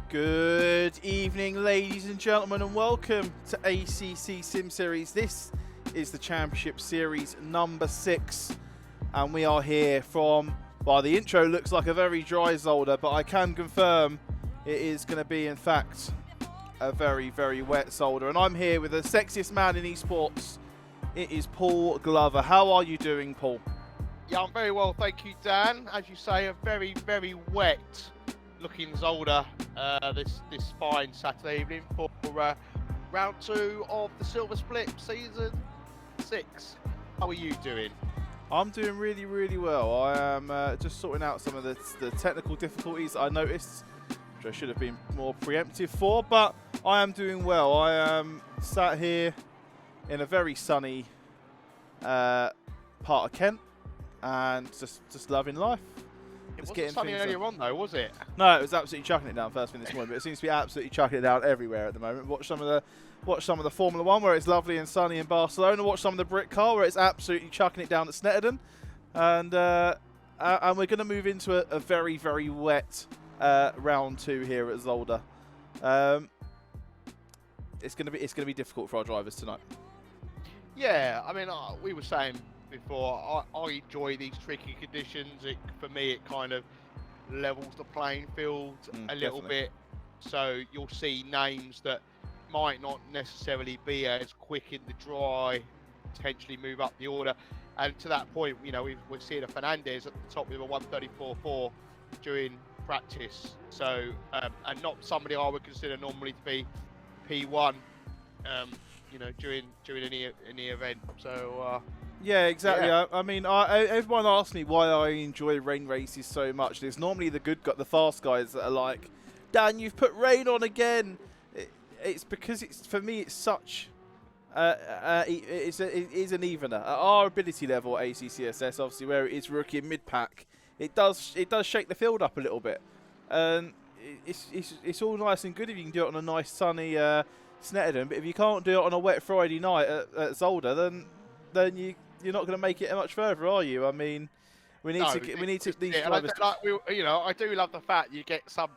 Good evening, ladies and gentlemen, and welcome to ACCSimSeries. This is the Championship Series number 6, and we are here from, well, the intro looks like a very dry Zolder, but I can confirm it is going to be, in fact, a very, very wet Zolder. And I'm here with the sexiest man in esports. It is Paul Glover. How are you doing, Paul? Yeah, I'm very well, thank you, Dan. As you say, a very, very wet looking Zolder this fine Saturday evening for round 2 of the Silver Split season 6. How are you doing? I'm doing really, really well. I am just sorting out some of the technical difficulties I noticed, which I should have been more preemptive for, but I am doing well. I am sat here in a very sunny part of Kent and just loving life. It wasn't sunny earlier on though, was it? No, it was absolutely chucking it down first thing this morning, but it seems to be absolutely chucking it down everywhere at the moment. Watch some of the Formula 1 where it's lovely and sunny in Barcelona. Watch some of the Brit car where it's absolutely chucking it down at Snetterden. And we're going to move into a very, very wet round 2 here at Zolder. It's going to be difficult for our drivers tonight. Yeah, I mean, we were saying before, I enjoy these tricky conditions. For me, it kind of levels the playing field a little bit. So you'll see names that might not necessarily be as quick in the dry, potentially move up the order. And to that point, you know, we're seeing a Fernandez at the top with a 134.4 during practice. So, and not somebody I would consider normally to be P1, you know, during any event. So. Yeah, exactly. Yeah. I mean, everyone asks me why I enjoy rain races so much. It's normally the fast guys that are like, Dan, you've put rain on again. It's because for me, it's such. It is an evener at our ability level at ACCSS. Obviously, where it is rookie and mid pack, it does shake the field up a little bit. It's all nice and good if you can do it on a nice sunny Snetterden, but if you can't do it on a wet Friday night at Zolder, then you're not going to make it much further, are you? I mean, we need to these drivers. I do love the fact you get some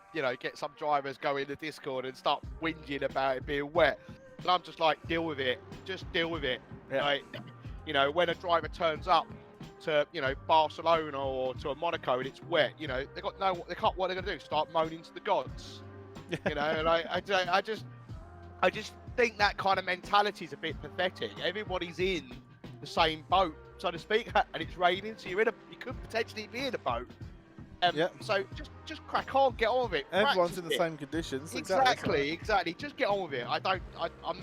drivers go in the Discord and start whinging about it being wet, and I'm just like, deal with it, just deal with it. Yeah. Like, you know, when a driver turns up to Barcelona or to a Monaco and it's wet, you know, what are they going to do? Start moaning to the gods, you know? And I just think that kind of mentality is a bit pathetic. Everybody's in the same boat, so to speak, and it's raining, so you could potentially be in a boat. So just crack on, get on with it. Everyone's in the same conditions. Exactly. Just get on with it. I'm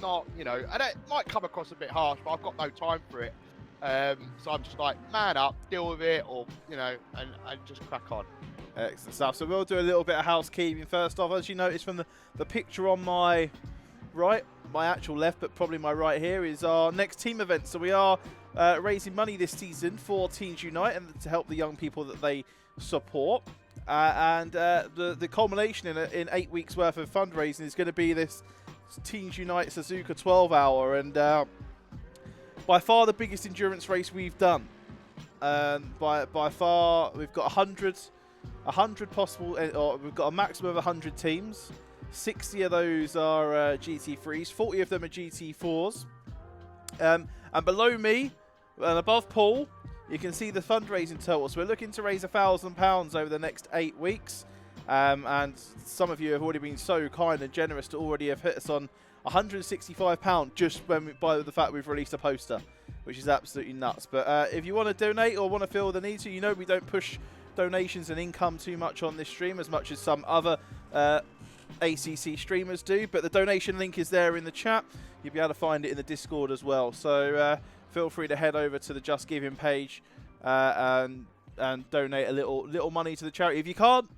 not, you know, and it might come across a bit harsh, but I've got no time for it. So I'm just like, man up, deal with it, or, you know, and just crack on. Excellent stuff. So we'll do a little bit of housekeeping first off. As you notice from the picture on my right, my actual left, but probably my right here, is our next team event. So we are raising money this season for Teams Unite and to help the young people that they support. And the culmination in 8 weeks worth of fundraising is going to be this Teams Unite Suzuka 12-hour, and by far the biggest endurance race we've done. By far, we've got 100 possible, or we've got a maximum of 100 teams. 60 of those are GT3s, 40 of them are GT4s. And below me, and above Paul, you can see the fundraising total. So we're looking to raise £1,000 over the next 8 weeks. And some of you have already been so kind and generous to already have hit us on £165 just by the fact we've released a poster, which is absolutely nuts. But if you want to donate or want to feel the need to, you know we don't push donations and income too much on this stream as much as some other ACC streamers do, but the donation link is there in the chat. You'll be able to find it in the Discord as well. So feel free to head over to the Just Giving page and donate a little money to the charity. If you can't,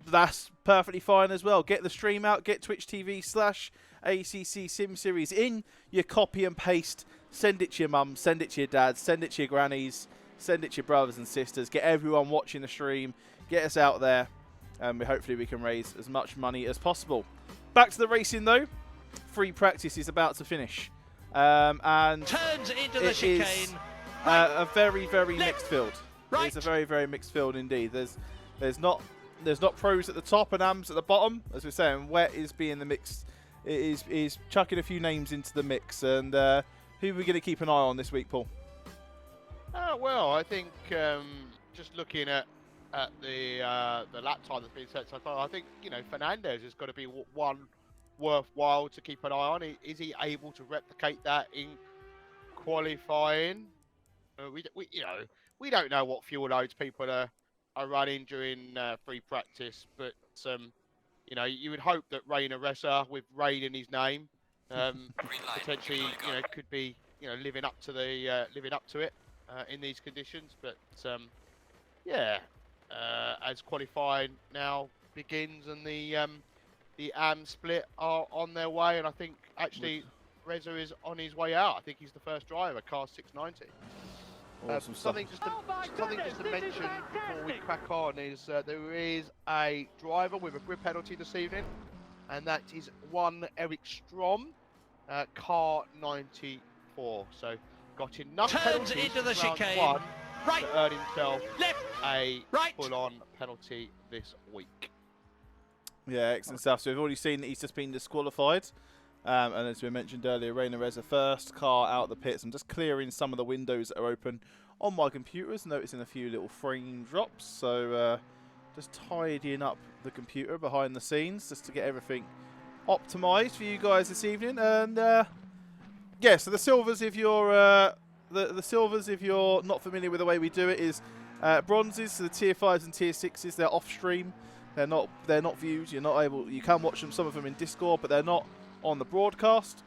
that's perfectly fine as well. Get the stream out. Get Twitch TV/ACCSimSeries in your copy and paste. Send it to your mum. Send it to your dad. Send it to your grannies. Send it to your brothers and sisters. Get everyone watching the stream. Get us out there. And hopefully we can raise as much money as possible. Back to the racing though. Free practice is about to finish. And turns into the chicane. A very, very mixed field. It's a very, very mixed field indeed. There's not There's not pros at the top and AMs at the bottom. As we're saying, wet is being the mix. It is chucking a few names into the mix. And who are we going to keep an eye on this week, Paul? Well, I think just looking at the lap time that's been set so far, I think Fernandez has got to be one worthwhile to keep an eye on. Is he able to replicate that in qualifying? We don't know what fuel loads people are running during free practice, but you would hope that Rainer Ressa, with rain in his name, potentially could be living up to it in these conditions. But as qualifying now begins and the AM split are on their way, and I think actually Reza is on his way out. I think he's the first driver, car 690. Awesome something just to mention before we crack on is there is a driver with a grid penalty this evening, and that is one Eric Strom, car 94. So got enough penalties into the chicane. Round 1 Right. to earn himself Left. a Right. full-on penalty this week. Yeah, excellent stuff. So we've already seen that he's just been disqualified. And as we mentioned earlier, Rainer Reza first car out the pits. I'm just clearing some of the windows that are open on my computers, noticing a few little frame drops. So just tidying up the computer behind the scenes just to get everything optimized for you guys this evening. And yeah, so the silvers, if you're the silvers, if you're not familiar with the way we do it, is bronzes. So the tier 5s and tier 6s, they're off stream. They're not viewed. You're not able. You can watch them. Some of them in Discord, but they're not on the broadcast.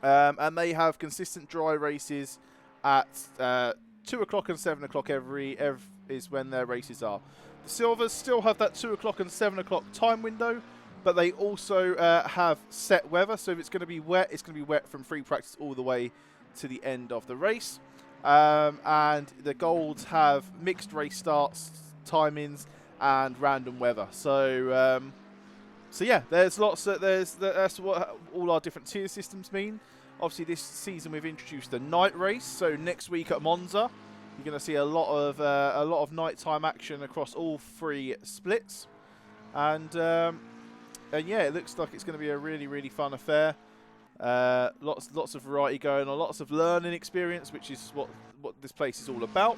And they have consistent dry races at 2 o'clock and 7 o'clock every is when their races are. The silvers still have that 2 o'clock and 7 o'clock time window, but they also have set weather. So if it's going to be wet, it's going to be wet from free practice all the way to the end of the race. And the golds have mixed race starts, timings, and random weather. So so yeah, there's lots of, that's what all our different tier systems mean. Obviously this season we've introduced the night race, so next week at Monza you're going to see a lot of nighttime action across all 3 splits. And yeah, it looks like it's going to be a really fun affair. Lots of variety going on, lots of learning experience, which is what this place is all about.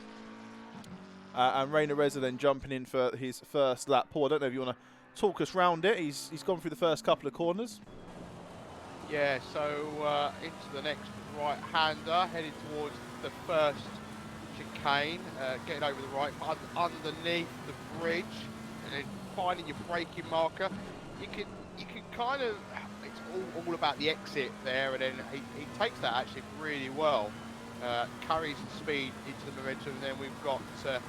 And Rainer Reza then jumping in for his first lap. Paul, I don't know if you want to talk us round it. He's gone through the first couple of corners. Yeah, so into the next right-hander, heading towards the first chicane, getting over the right, underneath the bridge, and then finding your braking marker. You can kind of, it's all about the exit there, and then he takes that actually really well, carries the speed into the momentum, and then we've got the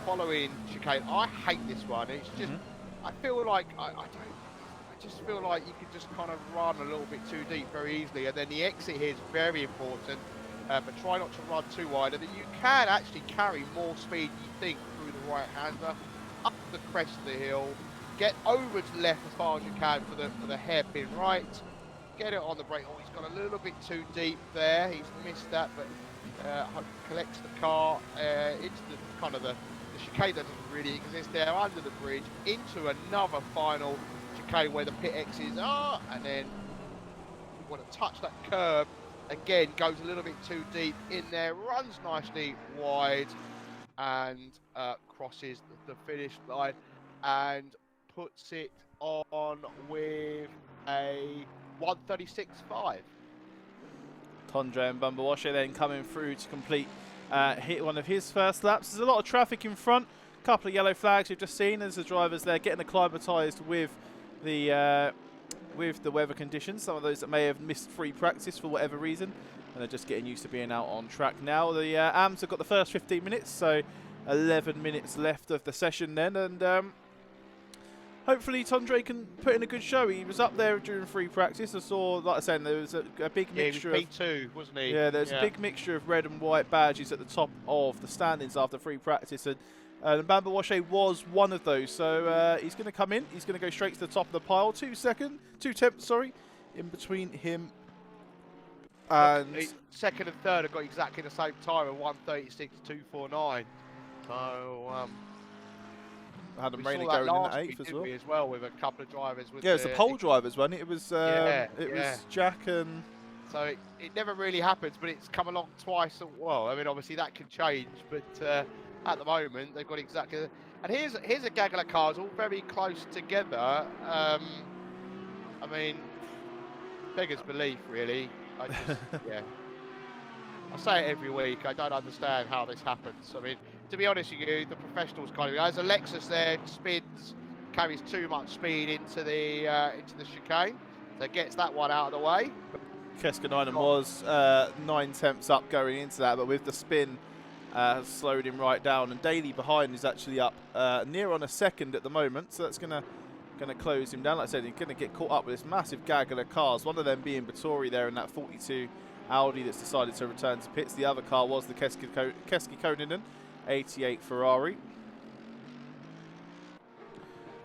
following chicane. I hate this one. It's just, I feel like I just feel like you can just kind of run a little bit too deep very easily, and then the exit here is very important. But try not to run too wide, and then you can actually carry more speed you think through the right-hander, up the crest of the hill, get over to the left as far as you can for the hairpin right, get it on the brake. Oh, he's gone a little bit too deep there. He's missed that, but collects the car into the kind of the chicane that doesn't really exist there, under the bridge, into another final chicane where the pit X's are, and then you want to touch that curb. Again, goes a little bit too deep in there, runs nicely wide, and crosses the finish line, and puts it on with a 1:36.5. Tondre and Bumblewasher then coming through to complete hit one of his first laps. There's a lot of traffic in front. A couple of yellow flags we've just seen as the drivers there getting acclimatised with the weather conditions. Some of those that may have missed free practice for whatever reason, and are just getting used to being out on track now. The AMs have got the first 15 minutes, so 11 minutes left of the session then, and hopefully Tondre can put in a good show. He was up there during free practice. I saw, like I said, there was a big mixture he was P2, wasn't he? Yeah, there's a big mixture of red and white badges at the top of the standings after free practice, and Bambawache was one of those. So he's going to come in. He's going to go straight to the top of the pile. 2 tenths, in between him and second and third have got exactly the same time of 1:36.249. So had them We raining saw that going in last at week, 8th as didn't well. we, as well, with a couple of drivers. With Yeah, it was the pole drivers, wasn't it? It was was Jack and. So it never really happens, but it's come along twice. Well, I mean, obviously that can change, but at the moment they've got exactly. And here's a gaggle of cars all very close together. I mean, beggars belief, really. I just, yeah. I say it every week. I don't understand how this happens. I mean, to be honest with you, the professionals kind of. As a Lexus there spins, carries too much speed into the chicane, so it gets that one out of the way. Keskineinen was 9 tenths up going into that, but with the spin, has slowed him right down. And Daly behind is actually up near on a second at the moment, so that's gonna close him down. Like I said, he's gonna get caught up with this massive gaggle of cars. One of them being Vittori there in that 42 Audi that's decided to return to pits. The other car was the Keskineinen 88 Ferrari.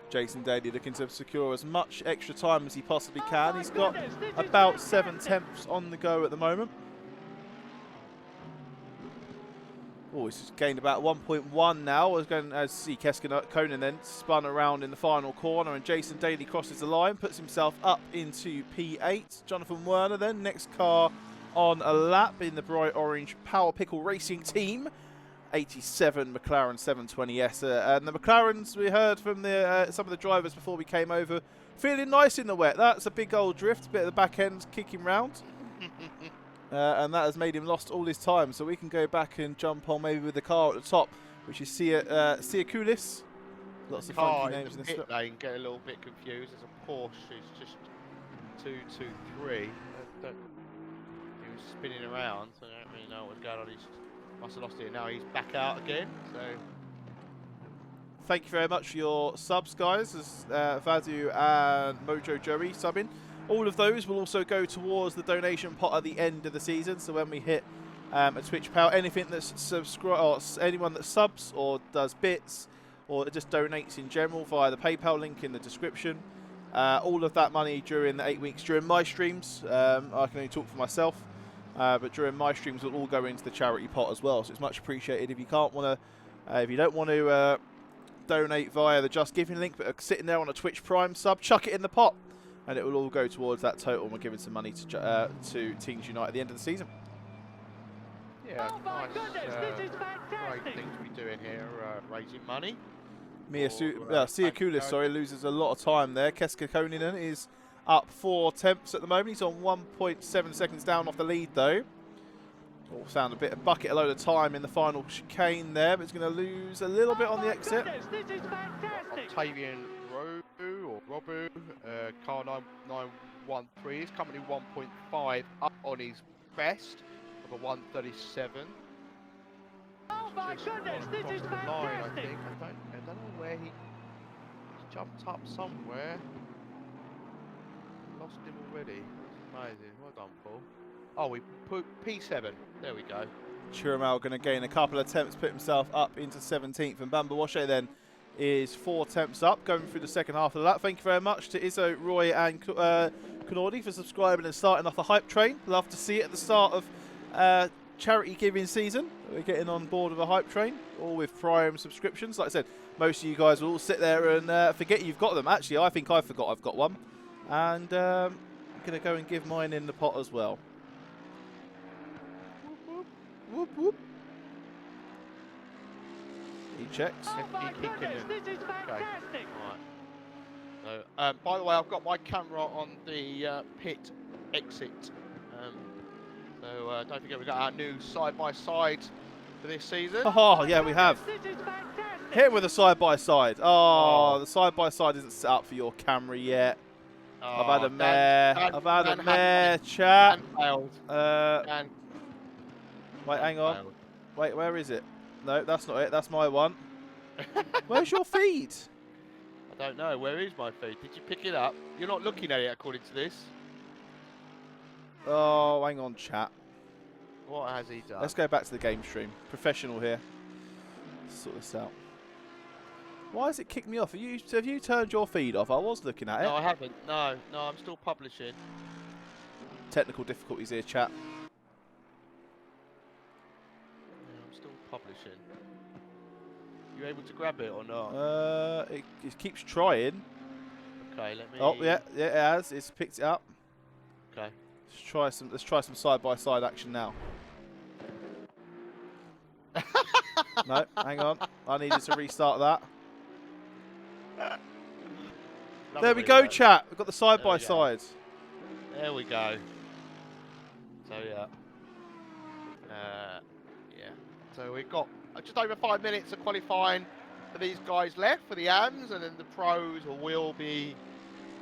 Jason Daly looking to secure as much extra time as he possibly can. He's got about 7 tenths on the go at the moment. Oh, he's gained about 1.1 now. As see Keskineinen then spun around in the final corner, and Jason Daly crosses the line, puts himself up into P8. Jonathan Werner then, next car on a lap in the bright orange Power Pickle Racing team. 87 McLaren 720S, and the McLarens we heard from the some of the drivers before we came over, feeling nice in the wet. That's a big old drift, bit of the back end kicking round, and that has made him lost all his time. So we can go back and jump on maybe with the car at the top, which is ACCSimSeries. Lots of funky names in this pit lane. Get a little bit confused. There's a Porsche who's just 223. He was spinning around, so I don't really know what's going on. He's must have lost it. Now he's back out again. So thank you very much for your subs, guys. As Vadu and Mojo Joey subbing. All of those will also go towards the donation pot at the end of the season. So when we hit a Twitch power, anything that's subscribe or anyone that subs or does bits or just donates in general via the PayPal link in the description. All of that money during the 8 weeks during my streams. I can only talk for myself. But during my streams, will all go into the charity pot as well. So it's much appreciated. If you can't want to, if you don't want to donate via the Just Giving link, but are sitting there on a Twitch Prime sub, chuck it in the pot, and it will all go towards that total. And we're giving some money to Teams Unite at the end of the season. Yeah, nice, great things we do in here, raising money. Siakulis, sorry, loses a lot of time there. Keskineinen is up 4 tenths at the moment. He's on 1.7 seconds down off the lead, though. All found a bucket a load of time in the final chicane there, but he's going to lose a little bit on the exit. Octavian Robu, car 913 is currently 1.5 up on his best of a 137. Oh my goodness, this is fantastic! I think. I don't know where he's jumped up somewhere. Lost him already. That's amazing. Well done, Paul. Oh, we put P7. There we go. Chiramal going to gain a couple of attempts, put himself up into 17th, and Bambawashe then is 4 attempts up, going through the second half of the lap. Thank you very much to Izzo, Roy, and Kanordi for subscribing and starting off the hype train. Love to see it at the start of charity giving season. We're getting on board with a hype train, all with Prime subscriptions. Like I said, most of you guys will all sit there and forget you've got them. Actually, I think I forgot I've got one. And I'm going to go and give mine in the pot as well. Whoop, whoop, whoop. He checks. Oh my goodness, this is fantastic! Right. So, by the way, I've got my camera on the pit exit. So don't forget we've got our new side-by-side for this season. Oh, yeah, we have. This is fantastic! Hit with a side-by-side. Oh, the side-by-side isn't set up for your camera yet. I've had a mare. I've had a mare, chat. Wait, hang on. Failed. Wait, where is it? No, that's not it. That's my one. Where's your feed? I don't know. Where is my feed? Did you pick it up? You're not looking at it according to this. Oh, hang on, chat. What has he done? Let's go back to the game stream. Professional here. Let's sort this out. Why has it kicked me off? Have you turned your feed off? I was looking at it. No, I haven't. No, I'm still publishing. Technical difficulties here, chat. Yeah, I'm still publishing. You able to grab it or not? It keeps trying. Okay, let me. Oh yeah, it has. It's picked it up. Okay. Let's try some side-by-side action now. No, hang on. I needed to restart that. There we go, chat. We've got the side-by-side. There we go. So yeah. Yeah. So we've got just over 5 minutes of qualifying for these guys left for the AMs, and then the pros will be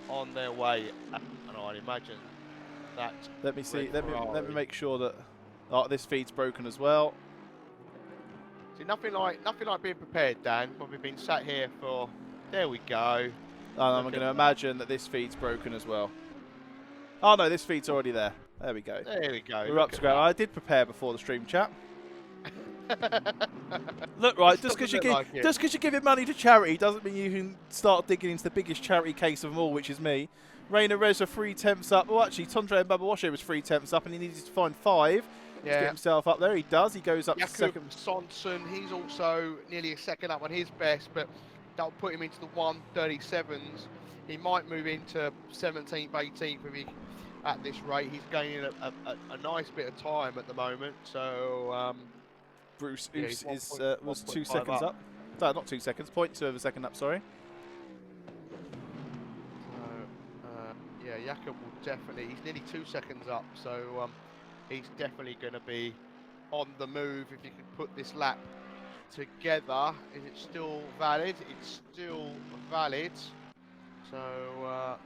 on their way. And I'd imagine that. Let me see. Let me make sure that. Oh, this feed's broken as well. See, nothing like being prepared, Dan. When we've been sat here for. There we go. And I'm going to imagine that this feed's broken as well. Oh no, this feed's already there. There we go. There we go. We're up to ground. I did prepare before the stream, chat. Look, right, just because you give it money to charity doesn't mean you can start digging into the biggest charity case of them all, which is me. Rainer Reza 3 temps up. Well, actually, Tondre and Baba Washer was 3 temps up, and he needed to find 5 to get himself up there. He does. He goes up to second. Sonson, he's also nearly a second up on his best, but that'll put him into the 1:37s. He might move into 17th, 18th if he, at this rate. He's gaining a nice bit of time at the moment. So Bruce was 2 seconds up. No, not 2 seconds. 0.2 of a second up. Sorry. Yeah, Jakob will definitely. He's nearly 2 seconds up. So he's definitely going to be on the move if you can put this lap together. Is it still valid? It's still valid. So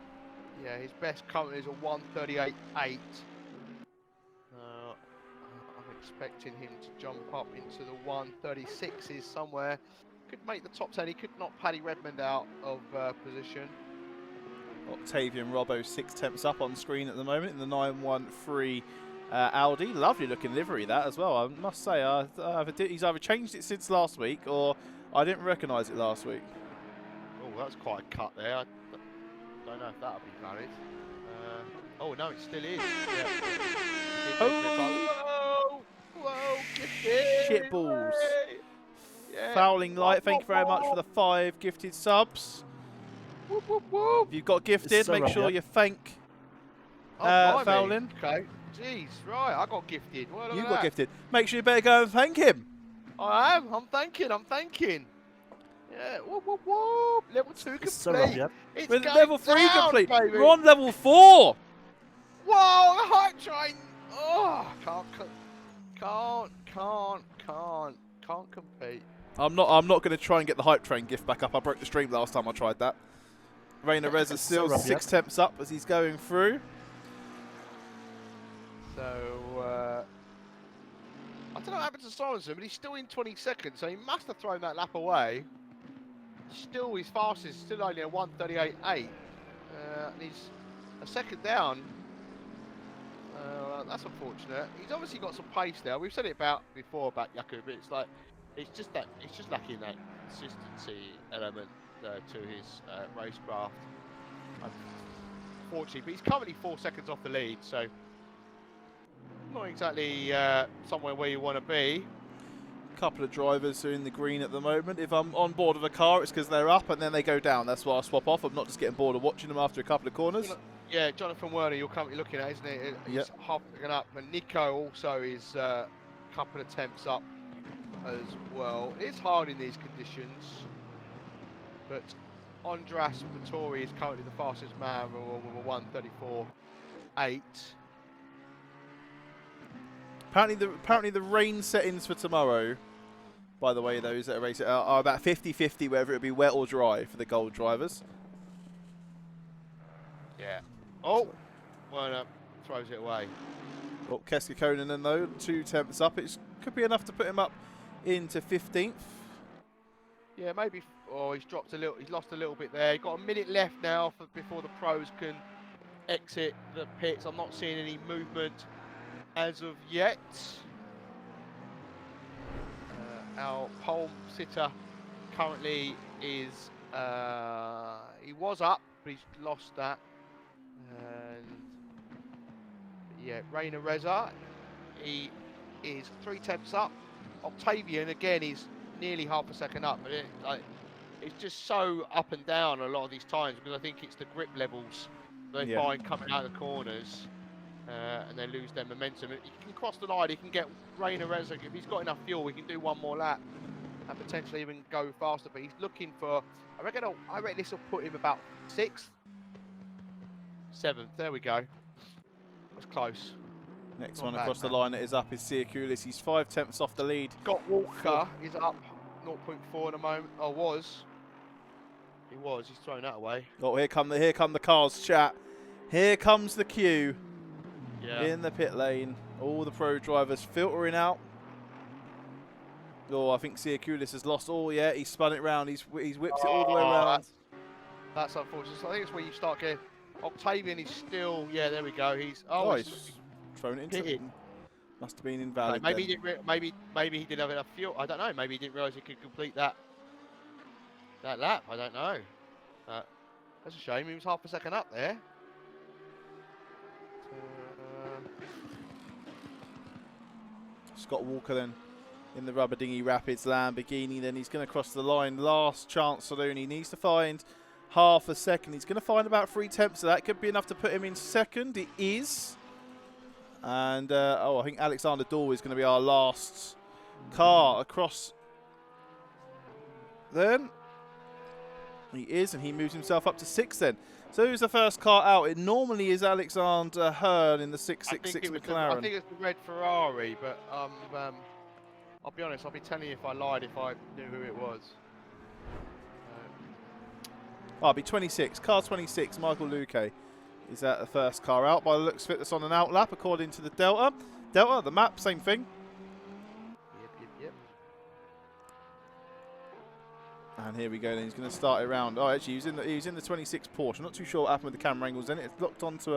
yeah, his best currently is a 1:38.8. I'm expecting him to jump up into the 1:36s somewhere. Could make the top 10. He could knock Paddy Redmond out of position. Octavian Robbo 6 temps up on screen at the moment in the 913 Audi. Lovely looking livery that as well. I must say, he's either changed it since last week or I didn't recognise it last week. Oh, that's quite a cut there. I don't know if that'll be valid. Oh no, it still is. Yeah. Oh! Whoa! Shit balls. Yeah. Fouling Light, thank you very much for the 5 gifted subs. Whoop, whoop, whoop. If you've got gifted, make sure you thank Fouling. Okay. Jeez, right, I got gifted. Well, you got gifted. Make sure you better go and thank him. I am. I'm thanking. Yeah. Whoop, whoop, whoop. Level 2 complete. It's We're level 3 complete. Baby. We're on level 4. Whoa, the hype train. Oh, can't compete. I'm not going to try and get the hype train gift back up. I broke the stream last time I tried that. Rainer Reza still 6 temps up as he's going through. So I don't know what happened to Sorensen, but he's still in 20 seconds, so he must have thrown that lap away. Still his fastest, still only a 1:38.8. And he's a second down. That's unfortunate. He's obviously got some pace there. We've said it before about Jakub, but it's just lacking that consistency element to his racecraft. Unfortunately, but he's currently 4 seconds off the lead, so not exactly somewhere where you want to be. A couple of drivers are in the green at the moment. If I'm on board of a car, it's because they're up and then they go down. That's why I swap off. I'm not just getting bored of watching them after a couple of corners. Yeah, Jonathan Werner, you're currently looking at, isn't it? He's halfing up, and Nico also is a couple of temps up as well. It's hard in these conditions, but Andras Vittori is currently the fastest man with a 1:34.8. Apparently the rain settings for tomorrow, by the way, those that are racing are about 50-50, whether it be wet or dry for the gold drivers. Yeah. Oh, Werner throws it away. Well, Keska Konen though, 2 temps up. It could be enough to put him up into 15th. Yeah, maybe. Oh, he's dropped a little. He's lost a little bit there. He's got a minute left now before the pros can exit the pits. I'm not seeing any movement as of yet. Our pole sitter currently is. He was up, but he's lost that. And yeah, Rainer Reza, he is 3 temps up. Octavian again is nearly half a second up, but it's just so up and down a lot of these times because I think it's the grip levels they find coming out of the corners, and they lose their momentum. He can cross the line, he can get Rainer Rezek. If he's got enough fuel, he can do one more lap and potentially even go faster. But he's looking for, I reckon this will put him about 6th, 7th. There we go. That's close. Next one across the line that is up is ACCSimSeries. He's 5/10ths off the lead. Scott Walker is up 0.4 in a moment. Oh, was. He was. He's thrown that away. Oh, here come the cars, chat. Here comes the queue. Yeah. In the pit lane. All the pro drivers filtering out. Oh, I think ACCSimSeries has lost. Oh, yeah, he's spun it round. He's whipped it all the way around. That's unfortunate. So I think it's where you start getting. Octavian is still. Yeah, there we go. He's. He's thrown it into it. Must have been invalid. Maybe he didn't. Maybe he didn't have enough fuel. I don't know. Maybe he didn't realise he could complete that lap. I don't know. That's a shame. He was half a second up there. Scott Walker then in the Rubber Dinghy Rapids Lamborghini. Then he's going to cross the line. Last chance saloon. He needs to find half a second. He's going to find about 3/10, so that could be enough to put him in second. It is. And, I think Alexander Daw is going to be our last car across. Then he is, and he moves himself up to 6th then. So who's the first car out? It normally is Alexander Hearn in the 666 McLaren. I think it's the red Ferrari, but I'll be honest, I'll be telling you if I lied if I knew who it was. I'll be 26. Car 26, Michael Luque. Is that the first car out? By the looks of it, that's on an out lap according to the Delta. Delta, the map, same thing. Yep. And here we go. Then he's going to start it round. Oh, actually, he was in the 26 Porsche. I'm not too sure what happened with the camera angles. Then it's locked onto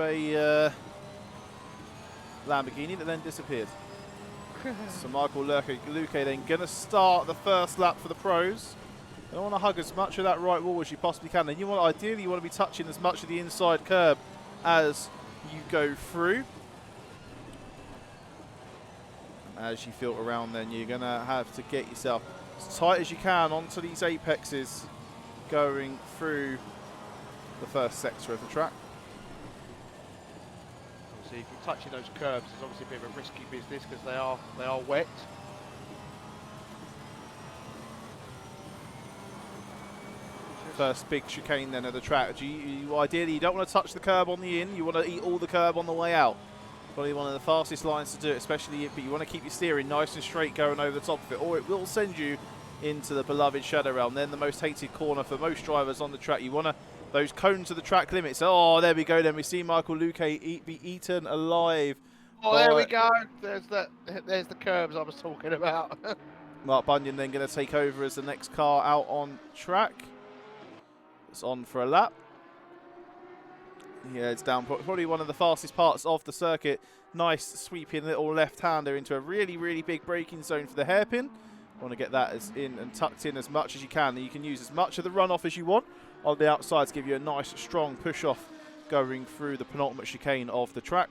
a Lamborghini that then disappeared. So Michael Luque then going to start the first lap for the pros. You want to hug as much of that right wall as you possibly can. Then ideally you want to be touching as much of the inside curb as you go through. As you filter around, then you're going to have to get yourself as tight as you can onto these apexes going through the first sector of the track. Obviously, if you're touching those curbs, it's obviously a bit of a risky business because they are wet. First big chicane then of the track. Ideally, you don't want to touch the curb on the in. You want to eat all the curb on the way out. Probably one of the fastest lines to do it, especially but you want to keep your steering nice and straight going over the top of it, or it will send you into the beloved Shadow Realm. Then the most hated corner for most drivers on the track. You want those cones of the track limits. Oh, there we go. Then we see Michael Luque be eaten alive. Oh, there we go. There's the curbs I was talking about. Mark Bunyan then going to take over as the next car out on track. It's on for a lap. Yeah, it's down. Probably one of the fastest parts of the circuit. Nice sweeping little left-hander into a really, really big braking zone for the hairpin. Want to get that as in and tucked in as much as you can. And you can use as much of the runoff as you want on the outside to give you a nice, strong push-off going through the penultimate chicane of the track.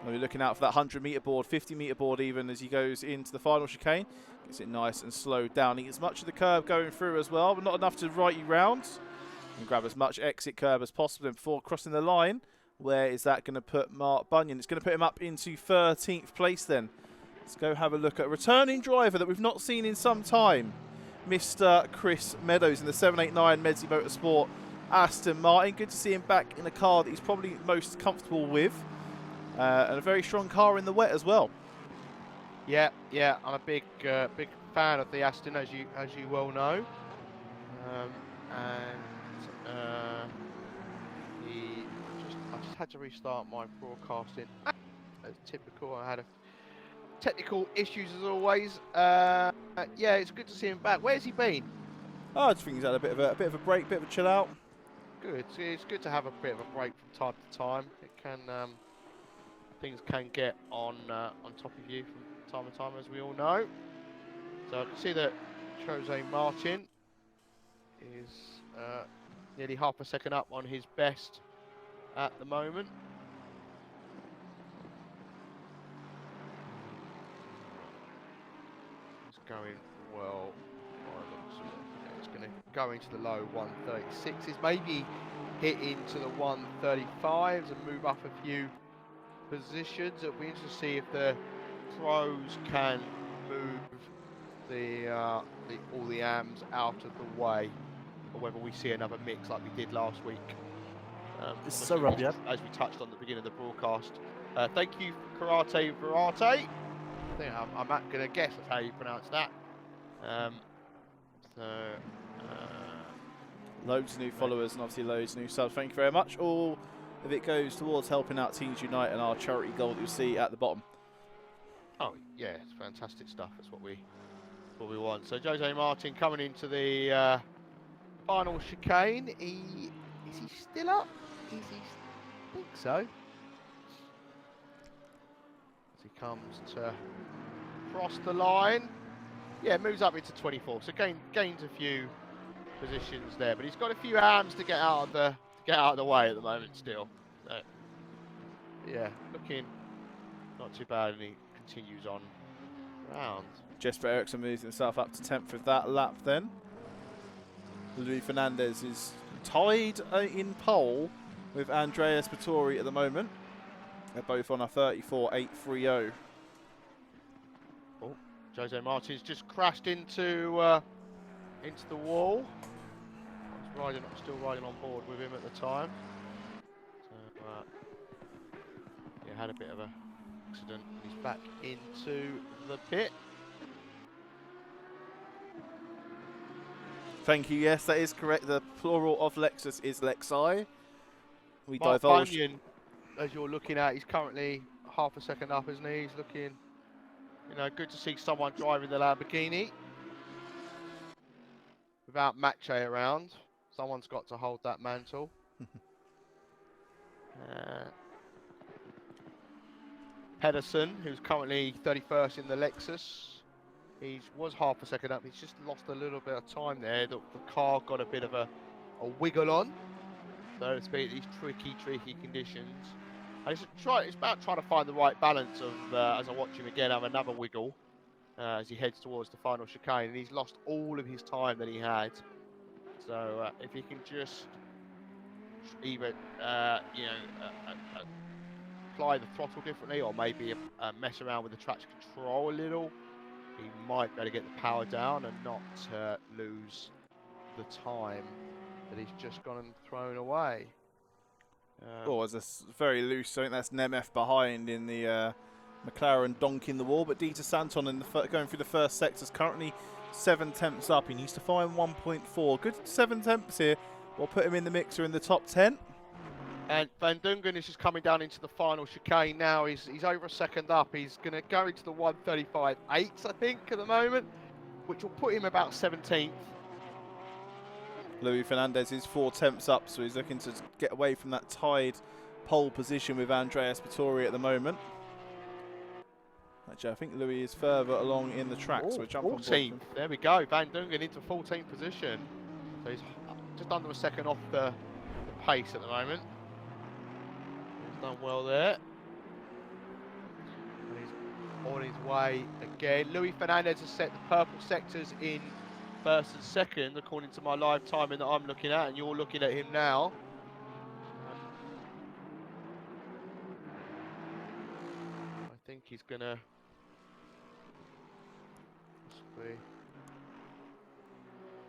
We'll be looking out for that 100-metre board, 50-metre board even as he goes into the final chicane. Gets it nice and slowed down. He gets much of the curb going through as well, but not enough to right you round. And grab as much exit curb as possible before crossing the line. Where is that going to put Mark Bunyan? It's going to put him up into 13th place then. Let's go have a look at a returning driver that we've not seen in some time. Mr. Chris Meadows in the 789 Medzi Motorsport Aston Martin. Good to see him back in a car that he's probably most comfortable with. And a very strong car in the wet as well. Yeah, I'm a big fan of the Aston, as you well know. I just had to restart my broadcasting. As typical, I had technical issues as always. Yeah, it's good to see him back. Where's he been? Oh, I just think he's had a bit of a break, bit of a chill out. Good. It's good to have a bit of a break from time to time. It can things can get on top of you from time to time, as we all know. So I can see that Jose Martin is nearly half a second up on his best at the moment. going well. It's going to go into the low 136s, maybe hit into the 135s and move up a few positions. It'll be interesting to see if the pros can move all the AMs out of the way, or whether we see another mix like we did last week. It's so rubby, as we touched on at the beginning of the broadcast. Thank you, Karate Verate. I think I'm going to guess that's how you pronounce that. Loads of new followers and obviously loads of new subs. Thank you very much. All of it goes towards helping out Teams Unite and our charity goal that you see at the bottom. Oh yeah, it's fantastic stuff. That's what we want. So Jose Martin coming into the final chicane. Is he still up? I think so. As he comes to cross the line. Yeah, moves up into 24. So gains a few positions there, but he's got a few AMs to get out of the way at the moment still. So, yeah, looking not too bad, and he continues on round. Jesper Eriksson moves himself up to 10th of that lap then. Luis Fernandez is tied in pole with Andreas Pittori at the moment. They're both on a 34.830. Oh, Jose Martin's just crashed into the wall. I'm still riding on board with him at the time. So, yeah, had a bit of an accident. He's back into the pit. Thank you. Yes, that is correct. The plural of Lexus is Lexi. We Mark divulged. Bunyan, as you're looking at, he's currently half a second up, isn't he? He's looking, good to see someone driving the Lamborghini without Mache around. Someone's got to hold that mantle. Pedersen, who's currently 31st in the Lexus. He was half a second up. He's just lost a little bit of time there. The car got a bit of a wiggle on, so to speak, these tricky conditions. And it's about trying to find the right balance of, as I watch him again, have another wiggle as he heads towards the final chicane. And he's lost all of his time that he had. So if he can just either, apply the throttle differently, or maybe mess around with the traction control a little, he might better get the power down and not lose the time that he's just gone and thrown away. As a very loose, I think that's Nemeth behind in the McLaren donking the wall, but Dieter Santon going through the first sectors currently 7 tenths up. He needs to find 1.4. Good 7 tenths here. We'll put him in the mixer in the top 10. And Van Dungen is just coming down into the final chicane now. He's over a second up. He's going to go into the 135.8s, I think, at the moment, which will put him about 17th. Luis Fernandez is 4 tenths up, so he's looking to get away from that tied pole position with Andreas Pittori at the moment. Actually, I think Louis is further along in the track, so we'll jump on 14th. There we go. Van Dungen into 14th position. So he's just under a second off the pace at the moment. He's done well there. And he's on his way again. Luis Fernandez has set the purple sectors in first and second, according to my live timing that I'm looking at, and you're looking at him now. I think he's gonna.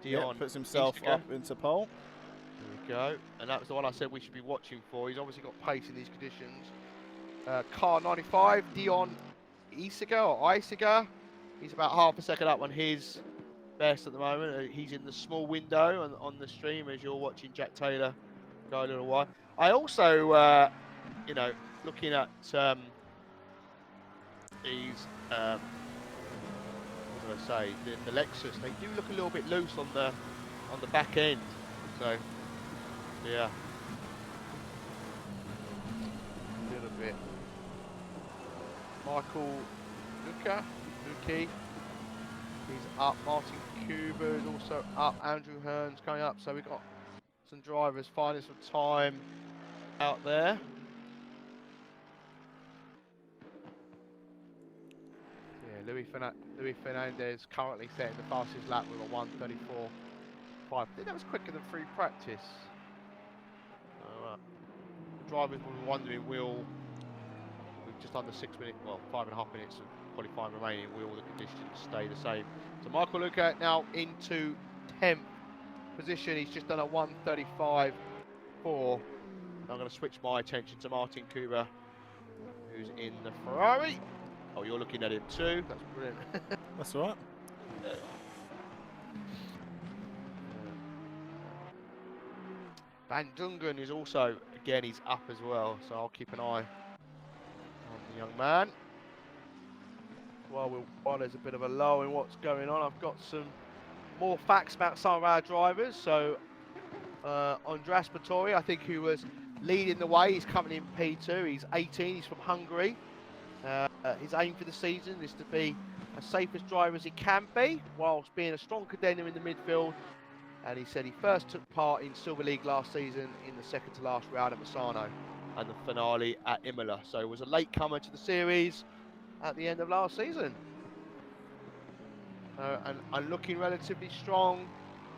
Dion puts himself up into pole. There we go, and that was the one I said we should be watching for. He's obviously got pace in these conditions. Car 95, Dion Isiger. He's about half a second up on his best at the moment. He's in the small window on the stream as you're watching Jack Taylor go a little while. I also, looking at these. What did I say? The Lexus, they do look a little bit loose on the back end. So, yeah, a little bit. Michael Luki, he's up. Martin Kuba is also up. Andrew Hearn's coming up. So we've got some drivers finding some time out there. Luis Fernandez currently setting the fastest lap with a 1:34.5. I think that was quicker than free practice. The drivers will be wondering, with just under 6 minutes, well, 5.5 minutes of qualifying remaining, will the conditions stay the same? So Michael Luca now into 10th position. He's just done a 1:35.4. I'm going to switch my attention to Martin Kuba, who's in the Ferrari. Oh, you're looking at him too. That's brilliant. That's all right. Van Dungen is also, again, he's up as well. So I'll keep an eye on the young man. While there's a bit of a lull in what's going on, I've got some more facts about some of our drivers. So Andras Batory, I think, who was leading the way, he's coming in P2. He's 18, he's from Hungary. His aim for the season is to be as safe as driver as he can be, whilst being a strong contender in the midfield. And he said he first took part in Silver League last season in the second to last round at Misano and the finale at Imola. So he was a late comer to the series at the end of last season. And looking relatively strong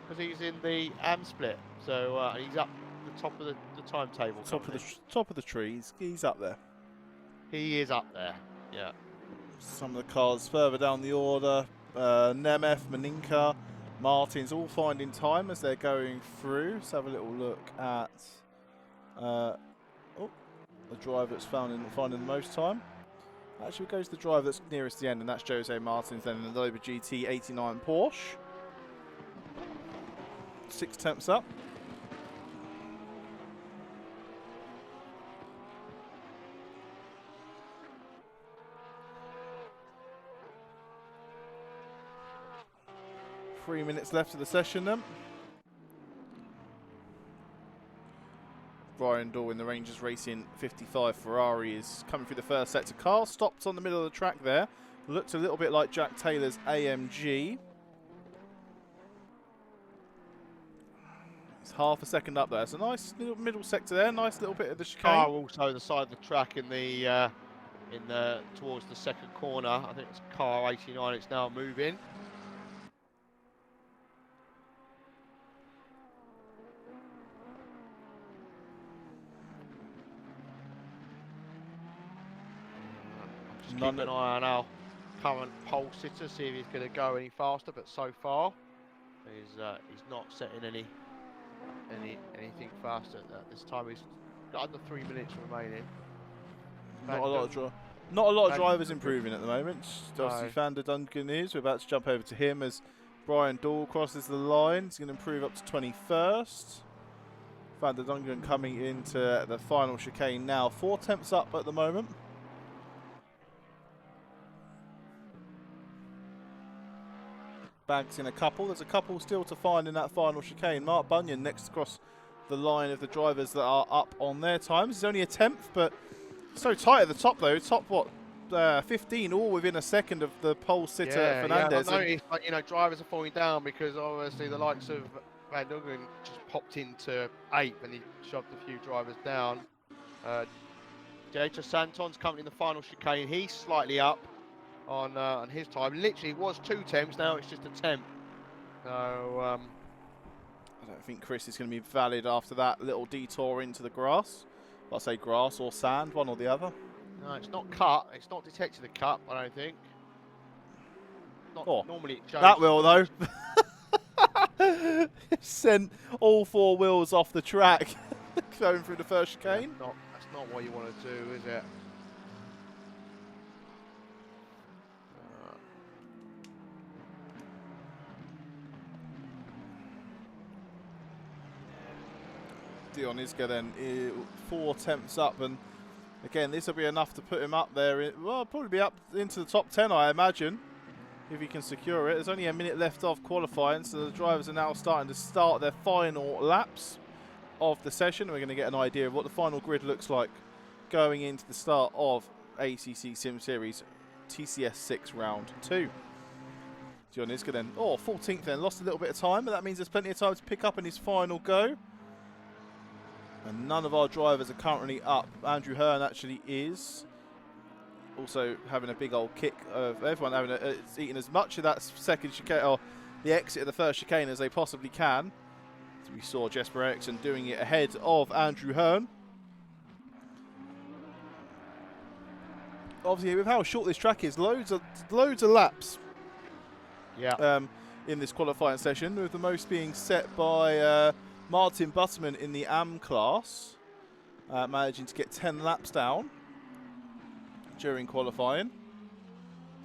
because he's in the AM split. So he's up the top of the timetable. Top of the trees. He's up there. He is up there. Yeah. Some of the cars further down the order. Nemeth, Maninka, Martins all finding time as they're going through. Let's have a little look at the driver that's finding the most time. Actually, goes the driver that's nearest the end, and that's Jose Martins then in the Loba GT 89 Porsche. 6 temps up. Three minutes left of the session then. Brian Daw in the Rangers Racing 55 Ferrari is coming through the first sector car. Stopped on the middle of the track there. Looked a little bit like Jack Taylor's AMG. It's half a second up there. It's a nice little middle sector there. Nice little bit of the chicane. Car also the side of the track in the towards the second corner. I think it's car 89. It's now moving. Keep an eye on our current pole sitter, see if he's going to go any faster. But so far, he's not setting anything faster at this time. He's got under 3 minutes remaining. Not a lot of drivers improving at the moment. Obviously, Van der Duncan is. We're about to jump over to him as Brian Dahl crosses the line. He's going to improve up to 21st. Van der Duncan coming into the final chicane now. 4 temps up at the moment. Bags in a couple. There's a couple still to find in that final chicane. Mark Bunyan next across the line of the drivers that are up on their times. It's only a 10th, but so tight at the top though. Top 15, all within a second of the pole sitter Fernandez. Yeah, I noticed, like, drivers are falling down because obviously the likes of Van Dungen just popped into 8th and he shoved a few drivers down. Dieter Santon's coming in the final chicane. He's slightly up on his time. Literally, it was 2 temps. Now it's just a temp. So I don't think Chris is going to be valid after that little detour into the grass. I'll say grass or sand, one or the other. No, it's not cut. It's not detected the cut, I don't think. Normally it shows. That will though. Sent all 4 wheels off the track going through the first chicane. That's not what you want to do, is it? Dion Isga then 4 temps up, and again this will be enough to put him up there. Well, probably be up into the top 10, I imagine, if he can secure it. There's only a minute left of qualifying, so the drivers are now starting to start their final laps of the session. We're going to get an idea of what the final grid looks like going into the start of ACCSimSeries TCS 6 round 2. Dion Isga then 14th then, lost a little bit of time, but that means there's plenty of time to pick up in his final go. And none of our drivers are currently up. Andrew Hearn actually is. also having a big old kick of everyone having it's eating as much of that second chicane or the exit of the first chicane as they possibly can. So we saw Jesper Eriksson doing it ahead of Andrew Hearn. Obviously, with how short this track is, loads of laps. Yeah. In this qualifying session, with the most being set by Martin Butterman in the AM class, managing to get 10 laps down during qualifying.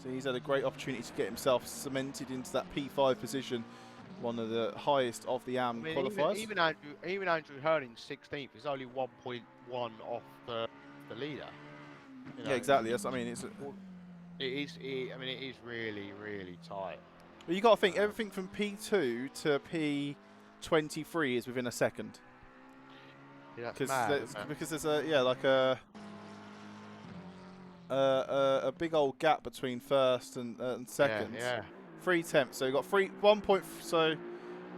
So he's had a great opportunity to get himself cemented into that P5 position, one of the highest of the AM qualifiers. Even Andrew Hearn in 16th is only 1.1 off the leader. You know, yeah, exactly. Yes, I mean it is really, really tight. Well, you got to think everything from P2 to P23 is within a second. Yeah, that's mad, because there's a big old gap between first and second. Yeah. 3 tenths. So you got 1 point. So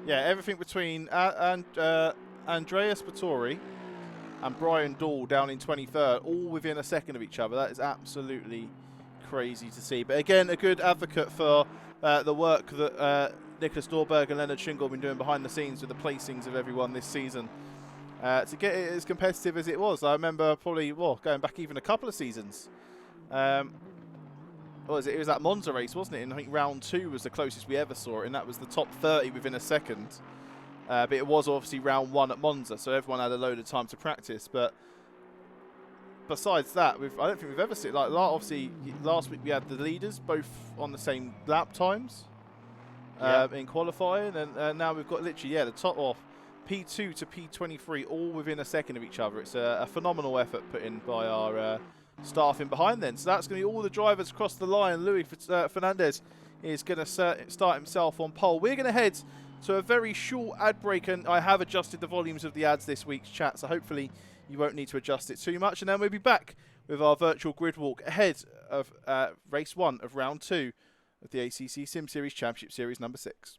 yeah, everything between Andreas Bottori and Brian Dahl down in 23rd, all within a second of each other. That is absolutely crazy to see. But again, a good advocate for the work that Nicholas Norberg and Leonard Shingle have been doing behind the scenes with the placings of everyone this season. To get it as competitive as it was. I remember probably, going back even a couple of seasons. What was it? It was that Monza race, wasn't it? And I think round 2 was the closest we ever saw it, and that was the top 30 within a second. But it was obviously round 1 at Monza, so everyone had a load of time to practice. But besides that, I don't think we've ever seen, like, obviously last week we had the leaders both on the same lap times in qualifying, and now we've got literally, the top off P2 to P23 all within a second of each other. It's a phenomenal effort put in by our staff in behind then. So that's going to be all the drivers across the line. Luis Fernandez is going to start himself on pole. We're going to head to a very short ad break, and I have adjusted the volumes of the ads this week's chat, so hopefully you won't need to adjust it too much. And then we'll be back with our virtual grid walk ahead of race 1 of round 2 of the ACC Sim Series Championship Series number 6.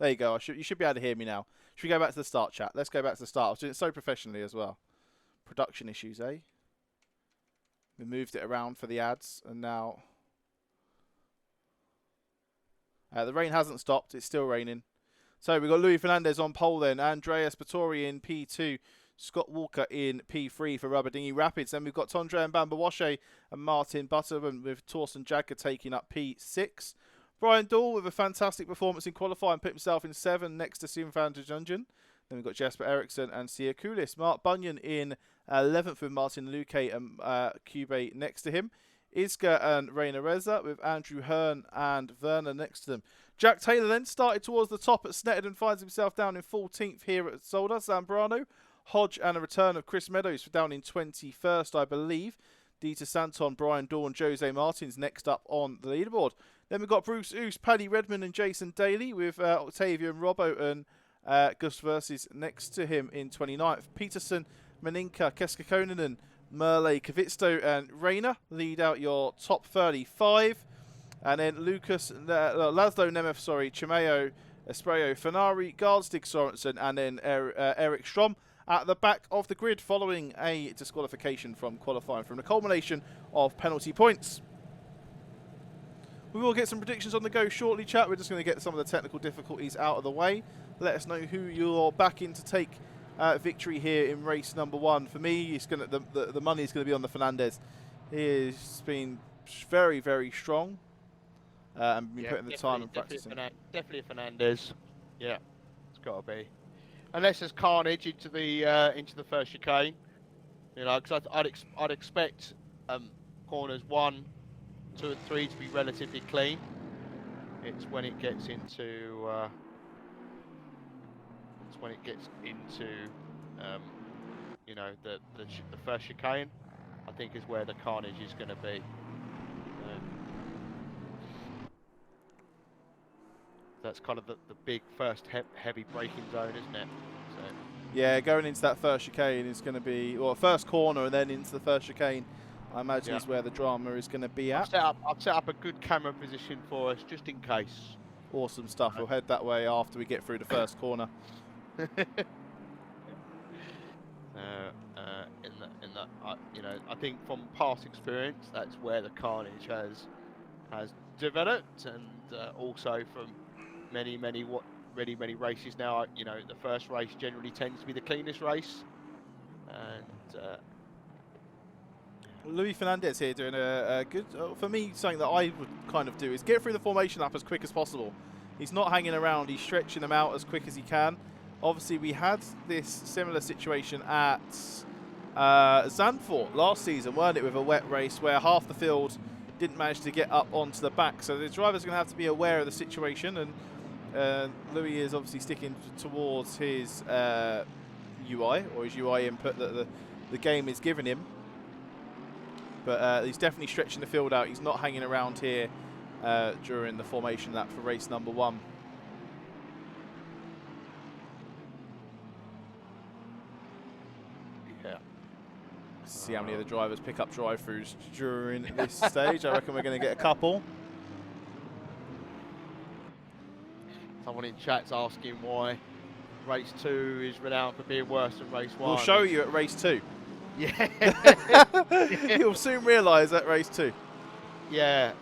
There you go. You should be able to hear me now. Should we go back to the start, chat? Let's go back to the start. I was doing it so professionally as well. Production issues, eh? We moved it around for the ads, and now the rain hasn't stopped. It's still raining. So we've got Luis Fernandez on pole then. Andreas Bottori in P2. Scott Walker in P3 for Rubber Dinghy Rapids. Then we've got Tondre Mbambawashe and Martin Butterman with Torsten Jagger taking up P6. Brian Dahl with a fantastic performance in qualifying, put himself in 7 next to Sim van der Jungen. Then we've got Jesper Eriksson and Sia Kulis. Mark Bunyan in 11th with Martin Luque and Cube next to him. Iska and Reina Reza with Andrew Hearn and Werner next to them. Jack Taylor then started towards the top at Snetterton and finds himself down in 14th here at Solda. Zambrano, Hodge and a return of Chris Meadows down in 21st, I believe. Dieter Santon, Brian Dahl and Jose Martins next up on the leaderboard. Then we've got Bruce Oos, Paddy Redmond and Jason Daly with Octavia and Robbo and Gus Versus next to him in 29th. Peterson, Meninka, Keska Konen, Merle, Kavitsto and Rayner lead out your top 35. And then Lucas, Laszlo Nemeth, Chimeo, Espresso, Fenari, Gardstig Sorensen and then Eric Strom at the back of the grid following a disqualification from qualifying from the culmination of penalty points. We will get some predictions on the go shortly, chat. We're just going to get some of the technical difficulties out of the way. Let us know who you're backing to take victory here in race number 1. For me, it's going to the money is going to be on the Fernandez. He has been very, very strong and been putting the time and practicing. Definitely Fernandez. Yeah, it's got to be. Unless there's carnage into the first chicane, you know, because I'd expect corners 1, 2, and 3 to be relatively clean. It's when it gets into you know, the first chicane, I think is where the carnage is going to be. That's kind of the big first heavy braking zone, isn't it? So. Yeah, going into that first chicane is going to be, well, first corner and then into the first chicane, I imagine is where the drama is going to be at. I've set up a good camera position for us, just in case. Awesome stuff. We'll head that way after we get through the first corner. You know, I think from past experience, that's where the carnage has developed, and also from many races now. You know, the first race generally tends to be the cleanest race, and Luis Fernandez here doing a good, for me, something that I would kind of do is get through the formation lap as quick as possible. He's not hanging around, he's stretching them out as quick as he can. Obviously, we had this similar situation at Zandvoort last season, weren't it, with a wet race where half the field didn't manage to get up onto the back. So the driver's going to have to be aware of the situation, and Louis is obviously sticking towards his UI, or his UI input that the game is giving him. But he's definitely stretching the field out. He's not hanging around here during the formation lap for race number 1. Yeah. See how many of the drivers pick up drive-throughs during this stage. I reckon we're going to get a couple. Someone in chat's asking why race 2 is renowned for being worse than race 1. We'll show you at race 2. Yeah. You'll soon realise at race 2. Yeah,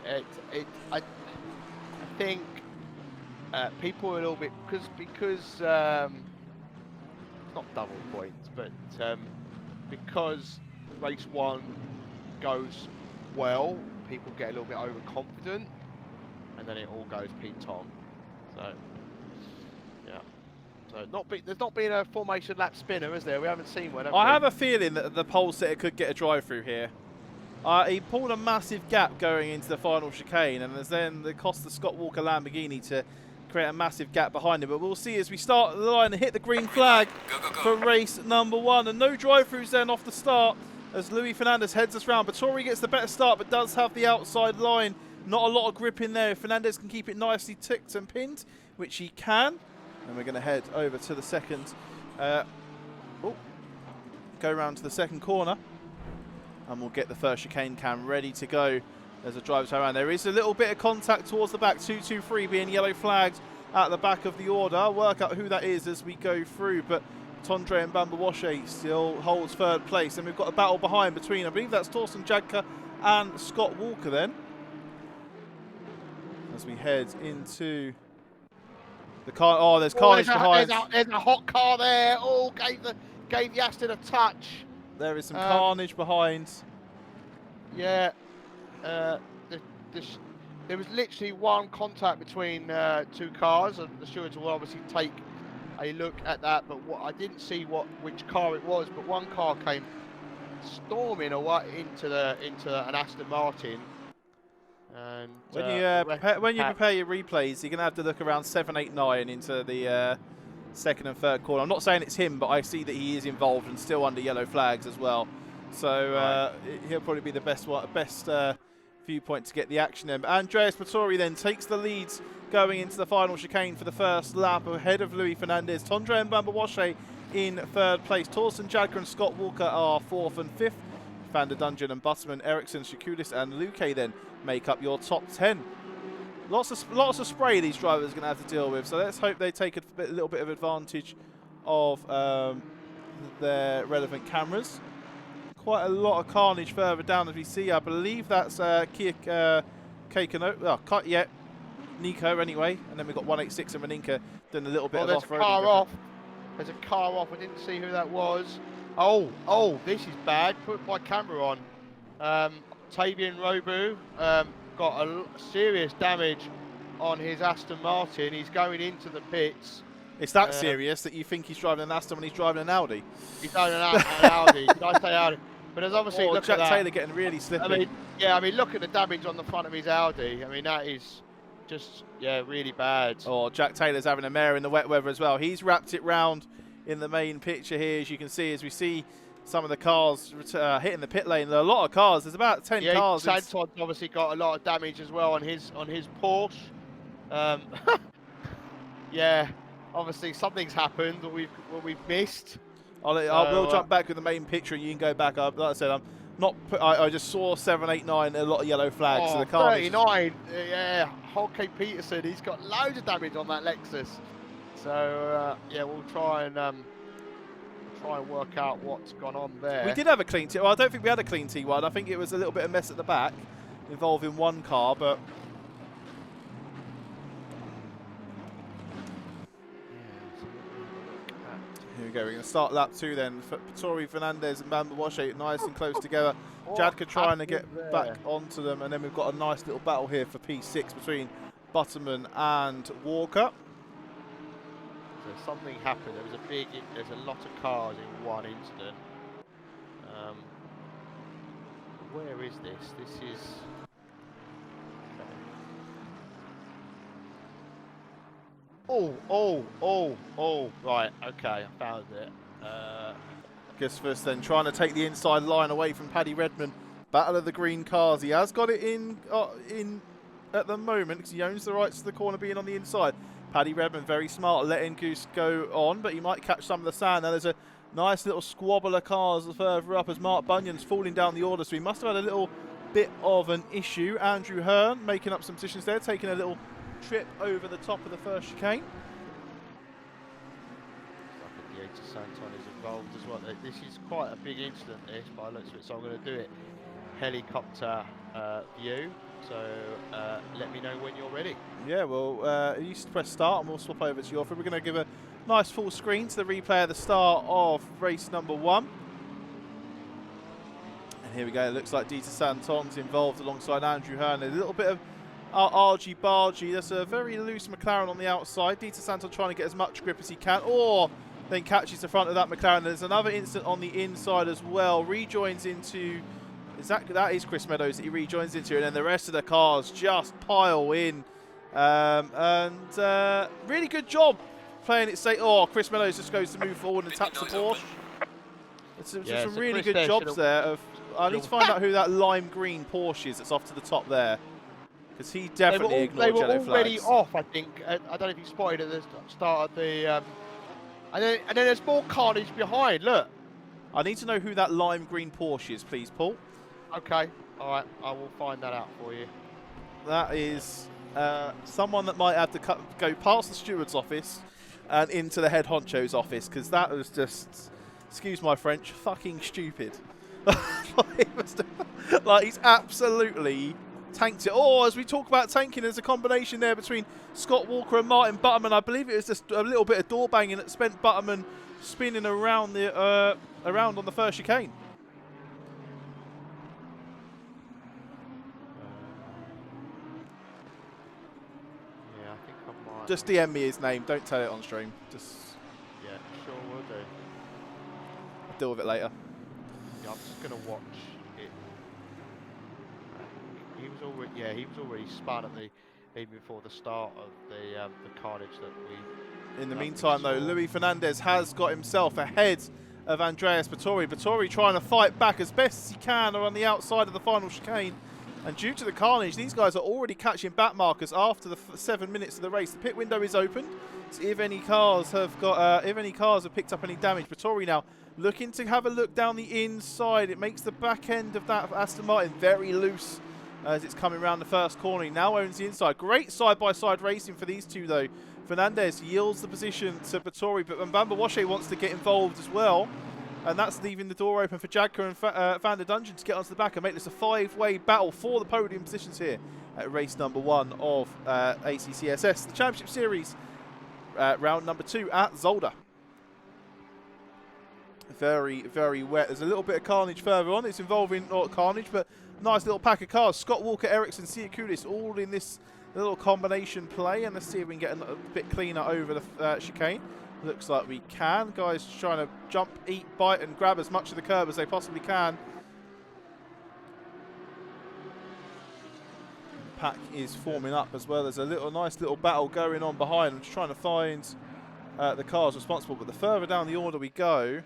I think people are a little bit because it's not double points, but because race 1 goes well, people get a little bit overconfident, and then it all goes ping-pong. So yeah. So there's not been a formation lap spinner, is there? We haven't seen one. I have a feeling that the pole sitter could get a drive-through here. He pulled a massive gap going into the final chicane, and then it cost the Scott Walker Lamborghini to create a massive gap behind him. But we'll see as we start the line and hit the green flag for race number 1. And no drive-throughs then off the start as Luis Fernandez heads us round. Battori gets the better start, but does have the outside line. Not a lot of grip in there. If Fernandez can keep it nicely ticked and pinned, which he can. And we're going to head over to the second. Go round to the second corner. And we'll get the first chicane cam ready to go as the drivers around. There is a little bit of contact towards the back. 2-2-3 being yellow flagged at the back of the order. I'll work out who that is as we go through. But Tondre and Bambawashe still holds third place. And we've got a battle behind between, I believe that's Torsten Jadka and Scott Walker then. As we head into the car. Oh, there's carnage behind. There's a hot car there. Oh, gave the Aston a touch. There is some carnage behind. Yeah. There was literally one contact between 2 cars, and the stewards will obviously take a look at that. But I didn't see which car it was. But one car came storming away into an Aston Martin. And when you prepare your replays, you're going to have to look around 7, 8, 9 into the second and third corner. I'm not saying it's him, but I see that he is involved and still under yellow flags as well. So he'll probably be the best viewpoint to get the action in. But Andreas Battori then takes the leads going into the final chicane for the first lap ahead of Luis Fernandez. Tondre and Bambawashe in third place. Torsten Jadka and Scott Walker are 4th and 5th. Van der Dungen and Butterman, Eriksson, Shakulis and Luque then make up your top 10. Lots of spray these drivers are going to have to deal with, so let's hope they take a little bit of advantage of their relevant cameras. Quite a lot of carnage further down as we see. I believe that's Kia Keikano. Oh, yeah. Nico anyway. And then we've got 186 and Maninka doing a little bit of there's off-roading. a car off. There's a car off. I didn't see who that was. Oh, this is bad. Put my camera on. Tavian Robu got a serious damage on his Aston Martin. He's going into the pits. It's that serious that you think he's driving an Aston when he's driving an Audi? He's driving an Audi. Did I say Audi? But there's obviously look Jack at that. Taylor getting really slippy. I mean, look at the damage on the front of his Audi. I mean, that is just, really bad. Oh, Jack Taylor's having a mare in the wet weather as well. He's wrapped it round in the main picture here, as you can see, as we see some of the cars hitting the pit lane. There are a lot of cars. There's about 10 cars. Santon's obviously got a lot of damage as well on his Porsche. Yeah, obviously something's happened that we've missed. We'll jump back with the main picture and you can go back. Like I said, I just saw 789, a lot of yellow flags. Oh, so the car 39, yeah. Holke Peterson, he's got loads of damage on that Lexus. So we'll try and work out what's gone on there. We did have a clean T. Well, I don't think we had a clean T1. I think it was a little bit of mess at the back, involving one car, but. Here we go. We're going to start lap 2 then. Vittori, Fernandez and Bamba Washe nice and close together. Jadka trying to get back onto them, and then we've got a nice little battle here for P6 between Butterman and Walker. So something happened. There's a lot of cars in one incident. Where is this? This is. Oh, right, okay, I found it. Gusfus then trying to take the inside line away from Paddy Redman. Battle of the green cars. He has got it in at the moment because he owns the rights to the corner being on the inside. Paddy Redman very smart, letting Goose go on, but he might catch some of the sand. Now there's a nice little squabble of cars further up as Mark Bunyan's falling down the order, so he must have had a little bit of an issue. Andrew Hearn making up some positions there, taking a little trip over the top of the first chicane. The ACCS Santon is involved as well. This is quite a big incident, this, by the looks of it, so I'm going to do it helicopter view. So let me know when you're ready. Yeah, well, you just press start and we'll swap over to your phone. We're going to give a nice full screen to the replay of the start of race number 1. And here we go. It looks like Dieter Santon's involved alongside Andrew Hearn. A little bit of argy-bargy. There's a very loose McLaren on the outside. Dieter Santon trying to get as much grip as he can, or then catches the front of that McLaren. There's another incident on the inside as well. Rejoins into... That is Chris Meadows that he rejoins into, and then the rest of the cars just pile in. Really good job playing it safe. Oh, Chris Meadows just goes to move forward and taps the Porsche. It's some really good jobs there. I need to find out who that lime green Porsche is that's off to the top there, because he definitely ignored yellow flags. They were already off, I think. I don't know if you spotted at the start of the... and then there's more carnage behind, look. I need to know who that lime green Porsche is, please, Paul. Okay, all right, I will find that out for you. That is someone that might have to go past the steward's office and into the head honcho's office, because that was just, excuse my French, fucking stupid. Like, he's absolutely tanked it. Oh, as we talk about tanking, there's a combination there between Scott Walker and Martin Butterman. I believe it was just a little bit of door banging that spent Butterman spinning around around on the first chicane. Just DM me his name. Don't tell it on stream. Just sure will do. I'll deal with it later. Yeah, I'm just gonna watch it. He was already spun at even before the start of the carnage that we. In the meantime, though, Luis Fernandez has got himself ahead of Andreas Vittori. Vittori trying to fight back as best as he can on the outside of the final chicane. And due to the carnage, these guys are already catching back markers after the 7 minutes of the race. The pit window is open. See if any cars have picked up any damage. Vittori now looking to have a look down the inside. It makes the back end of that Aston Martin very loose as it's coming around the first corner. He now owns the inside. Great side-by-side racing for these two, though. Fernandez yields the position to Vittori, but Mbamba Washe wants to get involved as well. And that's leaving the door open for Jadka and Van der Dungeon to get onto the back and make this a 5-way battle for the podium positions here. at race number 1 of ACCSS, the Championship Series, round number 2 at Zolder. Very, very wet. There's a little bit of carnage further on. It's involving, not carnage, but nice little pack of cars. Scott Walker, Ericsson, Siakoudis, all in this little combination play. And let's see if we can get a bit cleaner over the chicane. Looks like we can. Guys trying to jump, eat, bite, and grab as much of the curb as they possibly can. The pack is forming up as well. There's a nice little battle going on behind. I'm just trying to find the cars responsible. But the further down the order we go,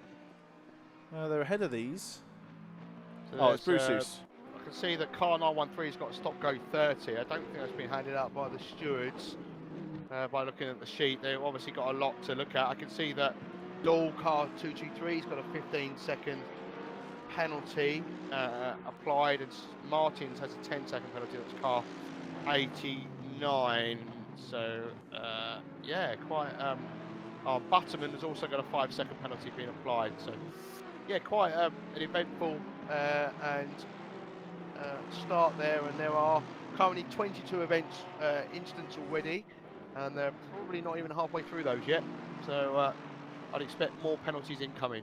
they're ahead of these. So it's Bruce's. I can see that car 913's got a stop go 30. I don't think that's been handed out by the stewards. By looking at the sheet, they've obviously got a lot to look at. I can see that Dahl car 223's got a 15-second penalty applied, and Martins has a 10-second penalty. That's car 89. So yeah, quite. Butterman has also got a 5-second penalty being applied. So yeah, quite an eventful and start there. And there are currently 22 incidents already. And they're probably not even halfway through those yet. So I'd expect more penalties incoming.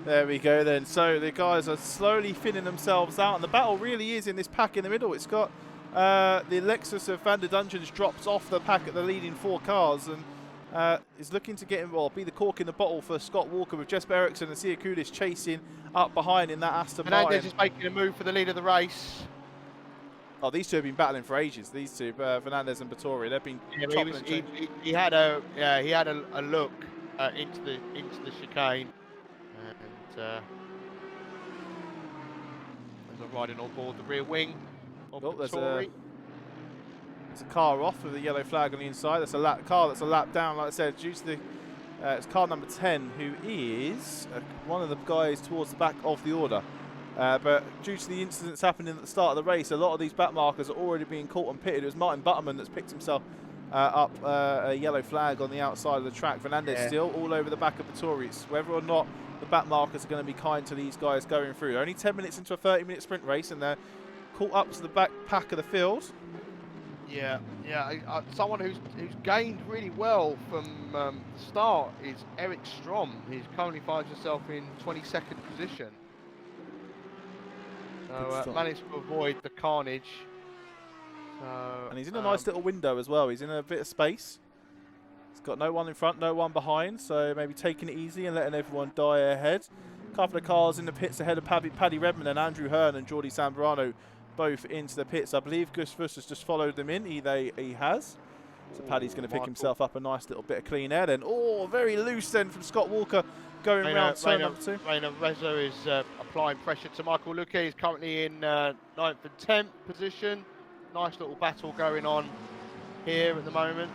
There we go then. So the guys are slowly thinning themselves out. And the battle really is in this pack in the middle. It's got the Lexus of Van der Dungeons drops off the pack at the leading 4 cars. And is looking to get involved, be the cork in the bottle for Scott Walker, with Jesper Ericsson and Siakoudis chasing up behind in that Aston Martin. Fernandez is making a move for the lead of the race. Oh, these two have been battling for ages. These two, Fernandez and Battori, they've been. Yeah, he had a look into the chicane, and there's a riding on board the rear wing of Battori. There's a car off with a yellow flag on the inside. That's a car that's a lap down, like I said, due to the. It's car number 10, who is one of the guys towards the back of the order. But due to the incidents happening at the start of the race, a lot of these back markers are already being caught and pitted. It was Martin Butterman that's picked himself up a yellow flag on the outside of the track. Fernandez still all over the back of Battori. It's whether or not the back markers are going to be kind to these guys going through. They're only 10 minutes into a 30-minute sprint race, and they're caught up to the back pack of the field. Yeah. Someone who's gained really well from the start is Eric Strom. He currently finds himself in 22nd position. So managed to avoid the carnage. And he's in a nice little window as well. He's in a bit of space. He's got no one in front, no one behind. So maybe taking it easy and letting everyone die ahead. A couple of cars in the pits ahead of Paddy Redmond and Andrew Hearn and Jordi Sambrano, both into the pits. I believe Gus Fuss has just followed them in. He has. So Paddy's going to pick himself up a nice little bit of clean air then. Oh, very loose then from Scott Walker going around turn number 2. Rainer Reza is applying pressure to Michael Luque. He's currently in 9th and 10th position. Nice little battle going on here at the moment.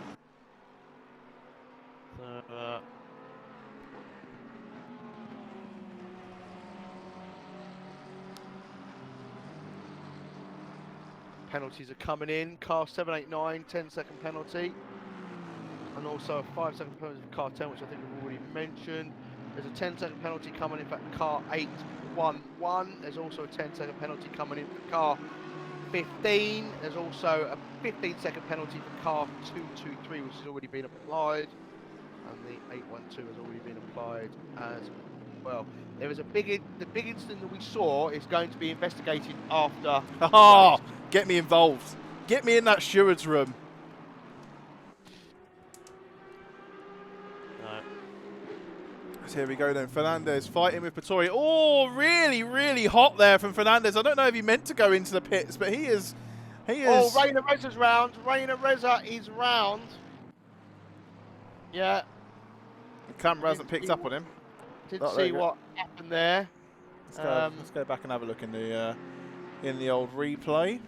Penalties are coming in. Car 789, 10-second penalty. And also a 5-second penalty for car 10, which I think we've already mentioned. There's a 10-second penalty coming in for car 811. There's also a 10-second penalty coming in for car 15. There's also a 15-second penalty for car 223, which has already been applied. And the 812 has already been applied as well. There is the big incident that we saw is going to be investigated after. Oh, get me involved. Get me in that steward's room. So here we go then. Fernandez fighting with Battori. Oh, really, really hot there from Fernandez. I don't know if he meant to go into the pits, but he is. Oh, Rainer Reza's round. Rainer Reza is round. Yeah. The camera hasn't picked up on him. Didn't see what happened there. Let's go back and have a look in the old replay.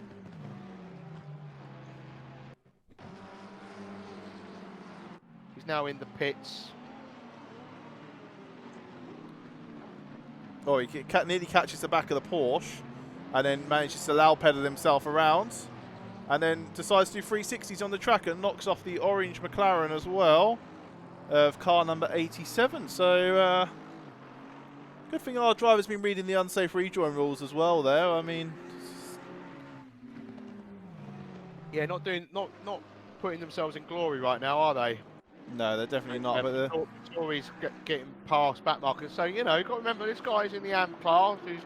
He's now in the pits. Oh, he nearly catches the back of the Porsche and then manages to loud pedal himself around and then decides to do 360s on the track and knocks off the orange McLaren as well of car number 87. So good thing our driver's been reading the unsafe rejoin rules as well there. I mean, Yeah, not putting themselves in glory right now, are they? No, they're definitely not. But Tories getting past backmarkers. So you know, you've got to remember this guy's in the AM class who's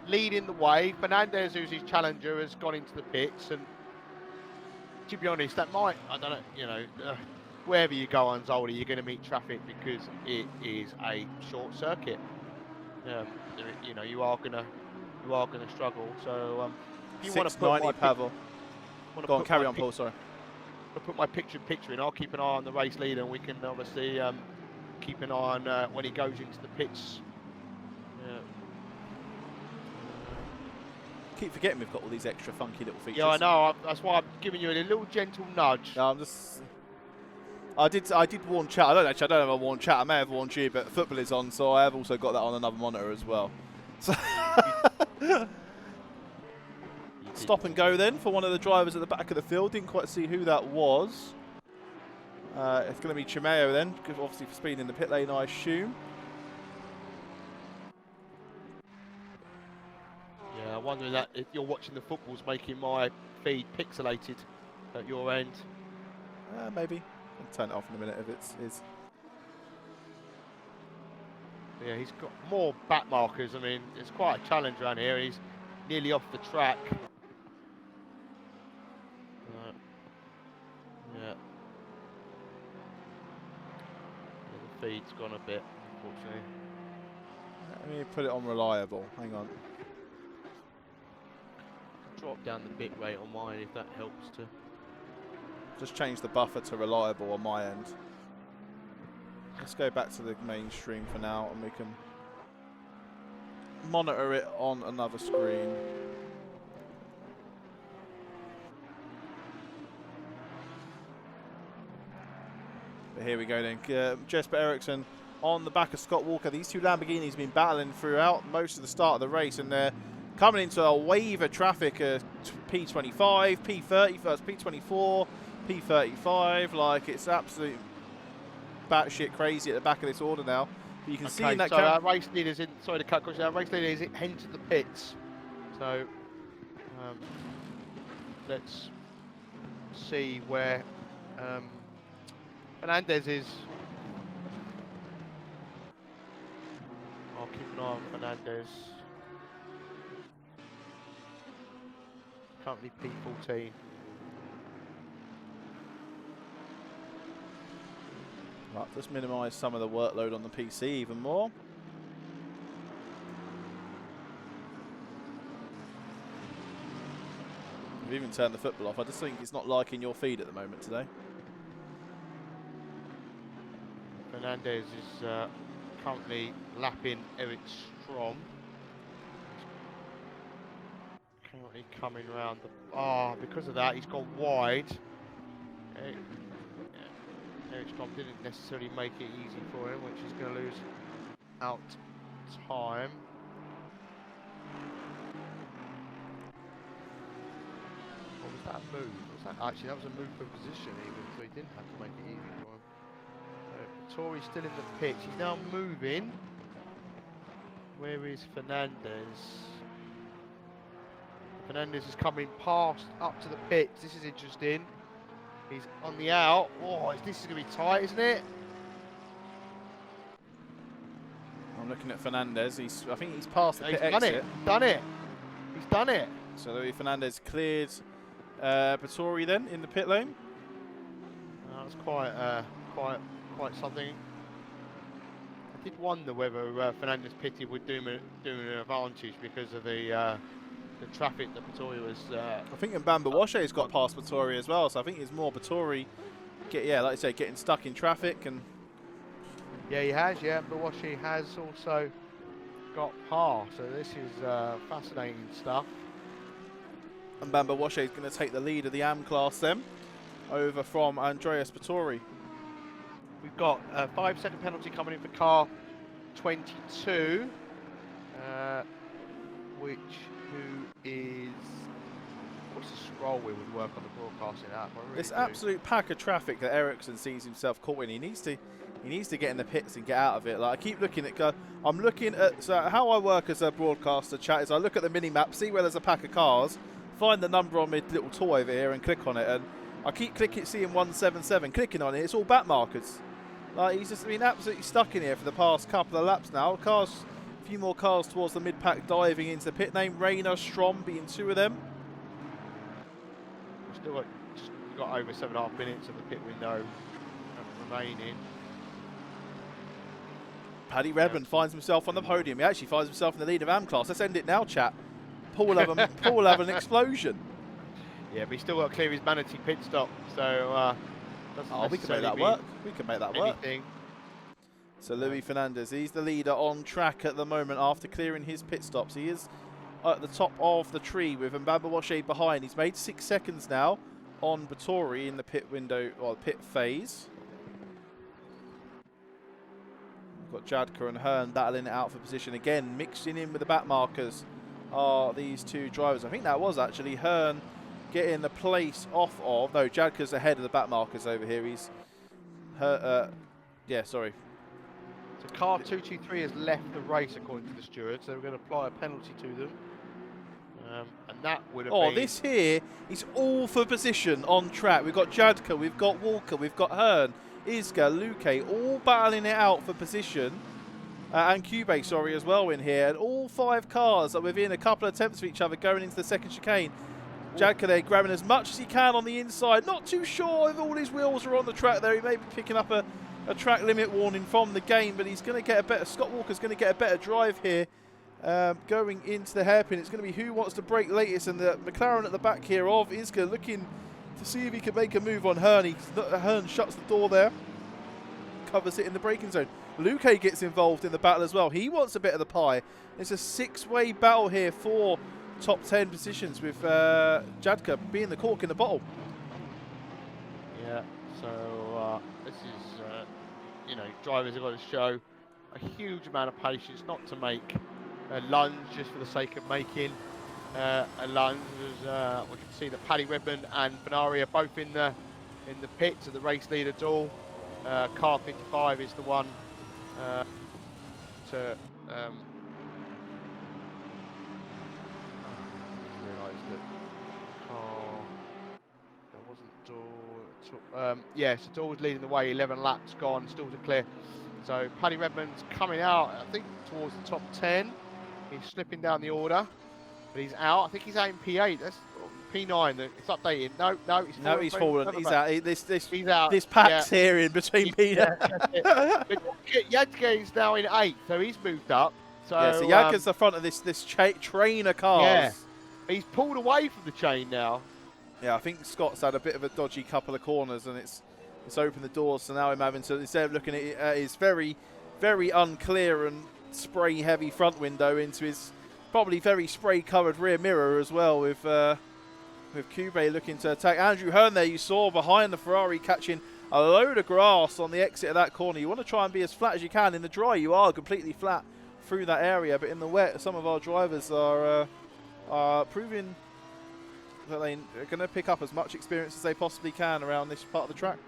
leading the way. Fernandez, who's his challenger, has gone into the pits, and to be honest, that might, I don't know, you know, wherever you go on Zoldy, you're going to meet traffic because it is a short circuit. You know, you are gonna struggle. So if you want to put 690 Pavel. Go on, carry on, Paul. Sorry. I'll put my picture in. I'll keep an eye on the race leader, and we can obviously keep an eye on when he goes into the pits. Keep forgetting we've got all these extra funky little features. Yeah, I know. That's why I'm giving you a little gentle nudge. No, I'm just. I did warn chat. I don't know if I warned chat. I may have warned you, but football is on, so I have also got that on another monitor as well. So stop and go then for one of the drivers at the back of the field. Didn't quite see who that was. It's going to be Chimeo then, because obviously for speed in the pit lane, I assume. Yeah, I'm wondering that if you're watching the football's making my feed pixelated at your end. Maybe. I'll turn it off in a minute if it's his. Yeah, he's got more back markers. I mean, it's quite a challenge around here. He's nearly off the track. Yeah. The feed's gone a bit, unfortunately. Let me put it on reliable. Hang on. Drop down the bit rate on mine if that helps to. Just change the buffer to reliable on my end. Let's go back to the mainstream for now, and we can monitor it on another screen. But here we go then. Jesper Eriksson on the back of Scott Walker. These two Lamborghinis have been battling throughout most of the start of the race, and they're coming into a wave of traffic. P25, P30 first, P24, P35. Like, it's absolute batshit crazy at the back of this order now. But you can see in that. So our race leaders in. Sorry to cut across. Our race leader is heading to the pits. So let's see where Fernandez is. I'll keep an eye on Fernandez. Currently P14. Right, let's minimise some of the workload on the PC even more. We've even turned the football off. I just think it's not liking your feed at the moment today. Fernandez is currently lapping Eric Strom. Currently coming round the. Because of that, he's gone wide. Eric Strom didn't necessarily make it easy for him, which is going to lose out time. Or was that a move? Actually, that was a move for position even, so he didn't have to make it easy for him. Tori's still in the pitch. He's now moving. Where is Fernandez? Fernandez is coming past up to the pits. This is interesting. He's on the out. Oh, this is going to be tight, isn't it? I'm looking at Fernandez. I think he's past the pit He's exit. done it. He's done it. So Louis Fernandez cleared Pittori then in the pit lane. That's quite something. I did wonder whether Fernandez pitted would do him an advantage because of the traffic that Pittori was. I think Mbamba Washe's got past Pittori as well, so I think it's more Pittori, like I say, getting stuck in traffic and. Yeah, he has. Yeah, but Washe has also got past. So this is fascinating stuff. Mbamba Washe is going to take the lead of the AM class then, over from Andreas Pittori. We've got a 5-second penalty coming in for car 22, who is, what's the scroll wheel would work on the broadcasting app? This absolute pack of traffic that Eriksson sees himself caught in. He needs to get in the pits and get out of it. Like, I keep looking at, I'm looking at, so how I work as a broadcaster chat is I look at the mini map, see where there's a pack of cars, find the number on my little tool over here and click on it, and I keep seeing 177, clicking on it, it's all back markers. Like, he's just been absolutely stuck in here for the past couple of laps now. A few more cars towards the mid-pack diving into the pit lane. Rayner, Strom being two of them. We've still got over 7.5 minutes of the pit window remaining. Paddy Redmond finds himself on the podium. He actually finds himself in the lead of AM class. Let's end it now, chat. Paul will have an explosion. Yeah, but he's still got to clear his vanity pit stop, so we can make that work. We can make that work. Anything. So Louis Fernandez, he's the leader on track at the moment after clearing his pit stops. He is at the top of the tree with Mbamba behind. He's made 6 seconds now on Bathory in the pit window, or pit phase. We've got Jadka and Hearn battling it out for position again. Mixing in with the back markers are these two drivers. I think that was actually Hearn getting the place off of... No, Jadka's ahead of the back markers over here. He's... yeah, sorry. So car 223 has left the race according to the stewards, so we're going to apply a penalty to them. And that would have been... this here is all for position on track. We've got Jadka, we've got Walker, we've got Hearn, Isga, Luque, all battling it out for position. And Cube, sorry, as well in here. And all 5 cars are within a couple of attempts of each other going into the second chicane. Jadka there grabbing as much as he can on the inside. Not too sure if all his wheels are on the track there. He may be picking up a track limit warning from the game, but he's going to get a better... Scott Walker's going to get a better drive here. Going into the hairpin, it's going to be who wants to break latest, and the McLaren at the back here of Isga looking to see if he can make a move on Hearn. Hearn shuts the door there, covers it in the braking zone. Luque gets involved in the battle as well. He wants a bit of the pie. It's a 6-way battle here for top 10 positions, with Jadka being the cork in the bottle. Yeah, so this is, you know, drivers have got to show a huge amount of patience, not to make a lunge just for the sake of making a lunge. As, we can see that Paddy Redmond and Benari are both in the pits of the race leader duel. Car 55 is the one to realised that car there wasn't door. Yes, Door was leading the way. 11 laps gone, still to clear. So Paddy Redmond's coming out, I think, towards the top 10. He's slipping down the order, but he's out. I think he's out in P8. That's P9. It's updated. No, he's fallen. He's out. He's out. This pack's here in between P9. Yadka is now in 8th, so he's moved up. So Yadka's the front of this train of cars. Yeah, he's pulled away from the chain now. Yeah, I think Scott's had a bit of a dodgy couple of corners, and it's opened the doors. So now I'm having to, instead of looking at his very, very unclear and spray heavy front window, into his probably very spray covered rear mirror as well, with Cube looking to attack. Andrew Hearn there, you saw behind the Ferrari, catching a load of grass on the exit of that corner. You want to try and be as flat as you can. In the dry you are completely flat through that area, but in the wet some of our drivers are proving that they're going to pick up as much experience as they possibly can around this part of the track.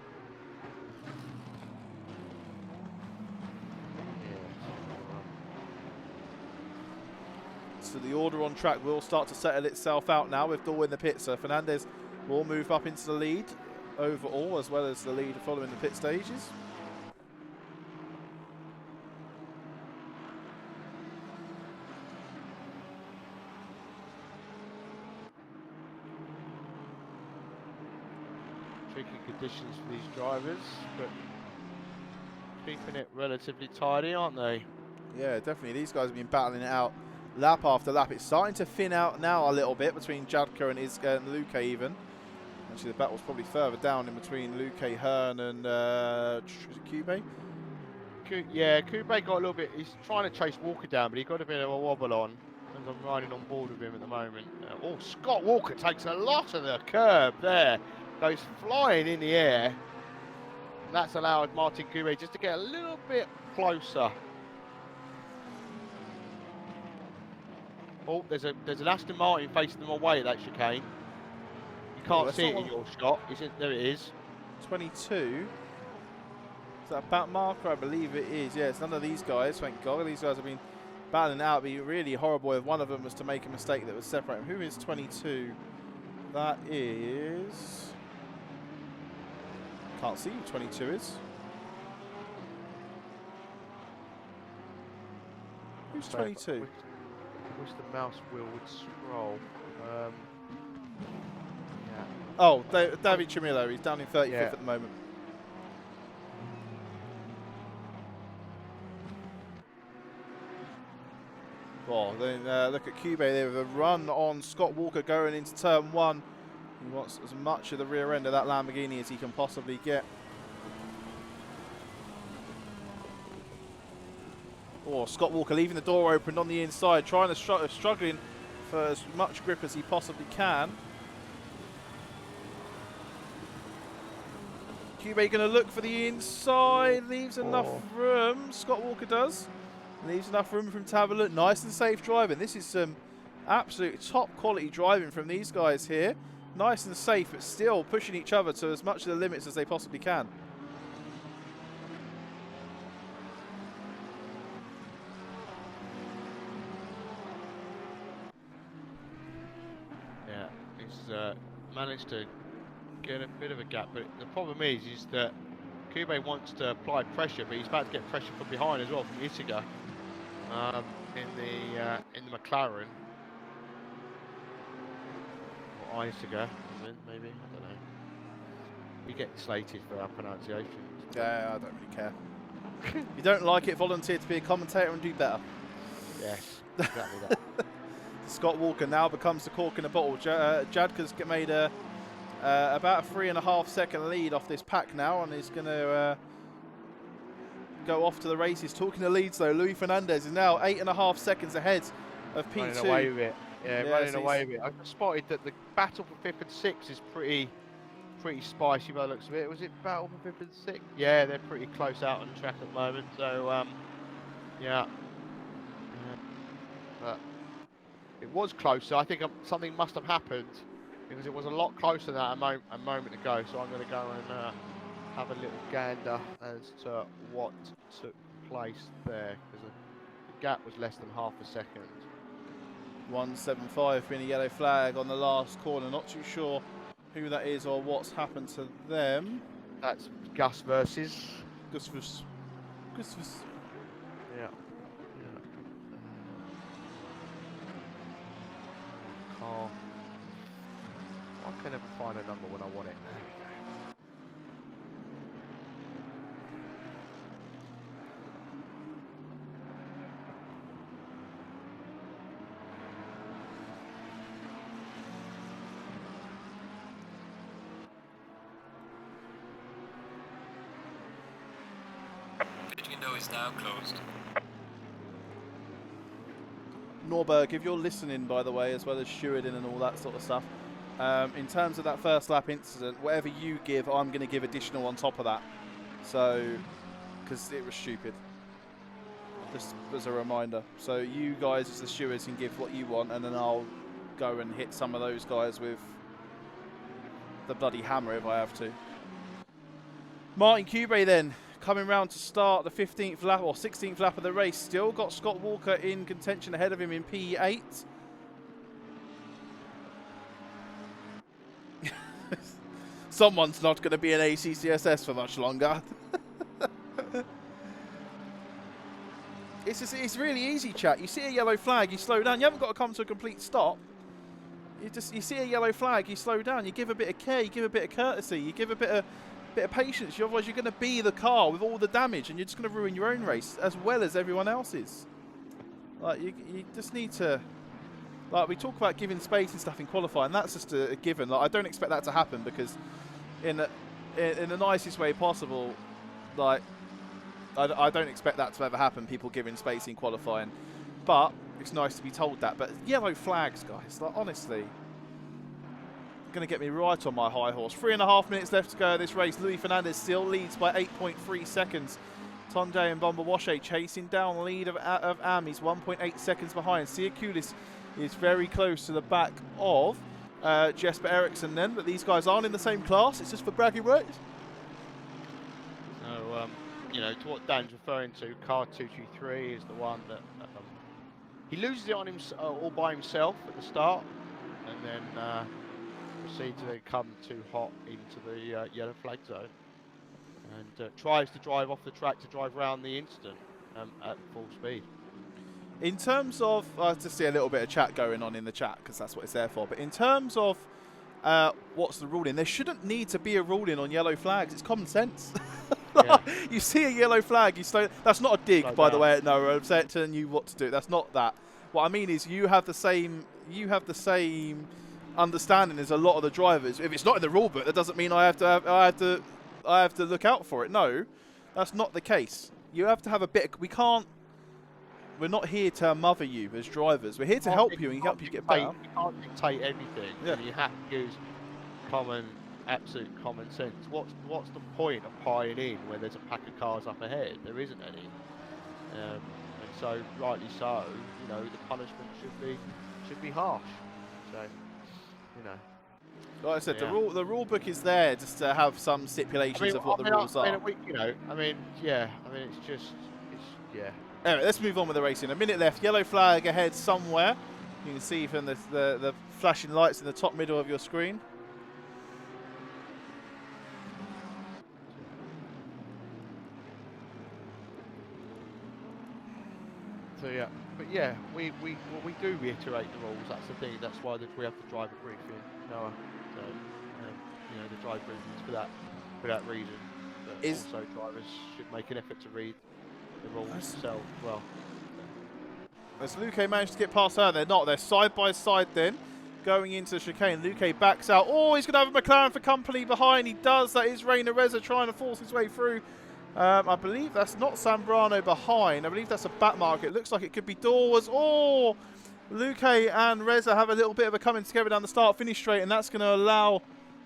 So the order on track will start to settle itself out now with Daw in the pit. So Fernandez will move up into the lead overall, as well as the lead following the pit stages. Tricky conditions for these drivers, but keeping it relatively tidy, aren't they? Yeah, definitely. These guys have been battling it out lap after lap. It's starting to thin out now a little bit between Jadka and Isga and Luque even. Actually, the battle's probably further down in between Luque, Hearn and Cube. Yeah, Cube got a little bit, he's trying to chase Walker down, but he got a bit of a wobble on, as I'm riding on board with him at the moment. Oh, Scott Walker takes a lot of the curb there. Goes flying in the air. And that's allowed Martin Cube just to get a little bit closer. Oh, there's an Aston Martin facing them away at that chicane. You can't see it in your shot. There it is. 22. Is that a back marker? I believe it is. Yeah, it's none of these guys, thank God. These guys have been battling out. It'd be really horrible if one of them was to make a mistake that would separate them. Who is 22? That is... Can't see who 22 is. Who's 22? I wish the mouse wheel would scroll. Yeah. Oh, David Chimillo. He's down in 35th Yeah. at the moment. Oh, then look at Cube there with a run on Scott Walker going into turn 1. He wants as much of the rear end of that Lamborghini as he can possibly get. Oh, Scott Walker leaving the door open on the inside, trying to struggling for as much grip as he possibly can. Cube going to look for the inside, leaves enough room. Scott Walker does. Leaves enough room for him to have a look. Nice and safe driving. This is some absolute top quality driving from these guys here. Nice and safe, but still pushing each other to as much of the limits as they possibly can. Yeah, he's managed to get a bit of a gap, but the problem is that Kube wants to apply pressure, but he's about to get pressure from behind as well from Itiga in the McLaren. Or Itiga, maybe, I don't know. We get slated for our pronunciation. Yeah, I don't really care. If you don't like it, volunteer to be a commentator and do better. Yes, exactly that. Scott Walker now becomes the cork in the bottle. Jadka's made about a 3.5 second lead off this pack now, and is going to go off to the races. Talking to leads though, Luis Fernandez is now 8.5 seconds ahead of P2. Running away with it. Yeah, running so away with it. I spotted that the battle for 5th and 6th is pretty spicy by the looks of it. Was it battle for 5th and 6th? Yeah, they're pretty close out on the track at the moment. So yeah. But it was closer. I think something must have happened because it was a lot closer than that a moment ago. So I'm going to go and have a little gander as to what took place there, because the gap was less than half a second. 175 being a yellow flag on the last corner. Not too sure who that is or what's happened to them. That's Gus versus Gustavus. Yeah. Car. I can never find a number when I want it. Window is now closed. Norberg, if you're listening, by the way, as well as stewarding and all that sort of stuff, in terms of that first lap incident, whatever you give, I'm going to give additional on top of that. So, because it was stupid. Just as a reminder. So you guys as the stewards can give what you want, and then I'll go and hit some of those guys with the bloody hammer if I have to. Martin Cube then, coming round to start the 15th lap or 16th lap of the race. Still got Scott Walker in contention ahead of him in P8. Someone's not going to be an ACCSS for much longer. It's really easy, chat. You see a yellow flag, you slow down. You haven't got to come to a complete stop. You see a yellow flag, you slow down. You give a bit of care, you give a bit of courtesy, you give a bit of patience. Otherwise, you're going to be the car with all the damage, and you're just going to ruin your own race as well as everyone else's. Like you just need to. Like we talk about giving space and stuff in qualifying, that's just a given. Like I don't expect that to happen because, in the nicest way possible, like I don't expect that to ever happen. People giving space in qualifying, but it's nice to be told that. But yellow flags, guys. Like honestly. Going to get me right on my high horse. 3.5 minutes left to go in this race. Luis Fernandez still leads by 8.3 seconds. Tonjay and Bombawashe chasing down the lead of Am. He's 1.8 seconds behind. Siakulis is very close to the back of Jesper Eriksson then, but these guys aren't in the same class. It's just for bragging rights. So, you know, to what Dan's referring to, car 223 is the one that he loses it on him all by himself at the start, and then proceeds to then come too hot into the yellow flag zone and tries to drive off the track to drive around the incident at full speed. In terms of, I just see a little bit of chat going on in the chat because that's what it's there for. But in terms of what's the ruling, there shouldn't need to be a ruling on yellow flags. It's common sense. Yeah. You see a yellow flag, you slow. That's not a dig, Slow by the down. way. No, I'm saying telling you what to do. That's not that. What I mean is you have the same. You have the same understanding as a lot of the drivers. If it's not in the rule book, that doesn't mean I have to look out for it. No, that's not the case. You have to have a bit. We can't. We're not here to mother you as drivers. We're here to help you and help you get better. You can't dictate everything. Yeah. You have to use absolute common sense. What's the point of piling in when there's a pack of cars up ahead? There isn't any. And so, rightly so, you know, the punishment should be harsh. So, you know. Like I said, Yeah. the rule book is there just to have some stipulations of what the rules are. Yeah. Anyway, let's move on with the racing. A minute left. Yellow flag ahead somewhere. You can see from the flashing lights in the top middle of your screen. So yeah, but yeah, we do reiterate the rules. That's the thing. That's why we have the driver briefing, Noah. So you know, the driver briefing is for that reason. But also drivers should make an effort to read the rules themselves as well. As Luque managed to get past her, they're not. They're side by side then, going into the chicane. Luque backs out. Oh, he's going to have a McLaren for company behind. He does. That is Reina Reza trying to force his way through. I believe that's not Zambrano behind. I believe that's a back mark. It looks like it could be Dawes. Oh, Luque and Reza have a little bit of a coming together down the start-finish straight, and that's going to allow...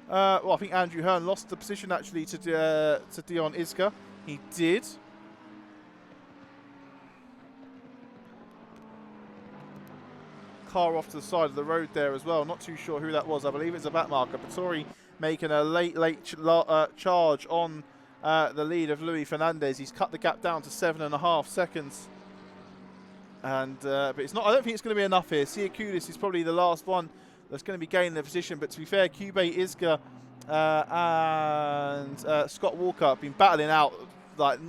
well, I think Andrew Hearn lost the position actually to Dion Iska. He did. Car off to the side of the road there as well. Not too sure who that was. I believe it's a back marker. Pittori making a late charge on the lead of Luis Fernandez. He's cut the gap down to 7.5 seconds. And but it's not. I don't think it's going to be enough here. Siakoulis is probably the last one that's going to be gaining the position. But to be fair, Cube Isga and Scott Walker have been battling out like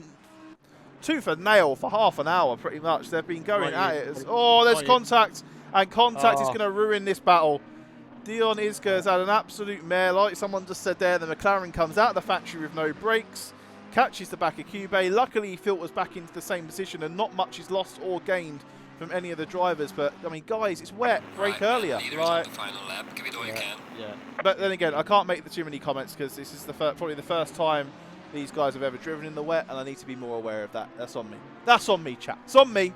tooth and nail for half an hour, pretty much. They've been going at it. Oh, there's contact. And contact is going to ruin this battle. Dion Iska has had an absolute mare. Like someone just said there, the McLaren comes out of the factory with no brakes, catches the back of Cube. Luckily, he filters back into the same position, and not much is lost or gained from any of the drivers. But, I mean, guys, it's wet. Brake earlier. Right. The final lap. Give it all you can. Yeah. But then again, I can't make too many comments because this is probably the first time these guys have ever driven in the wet, and I need to be more aware of that. That's on me. That's on me, chap. It's on me.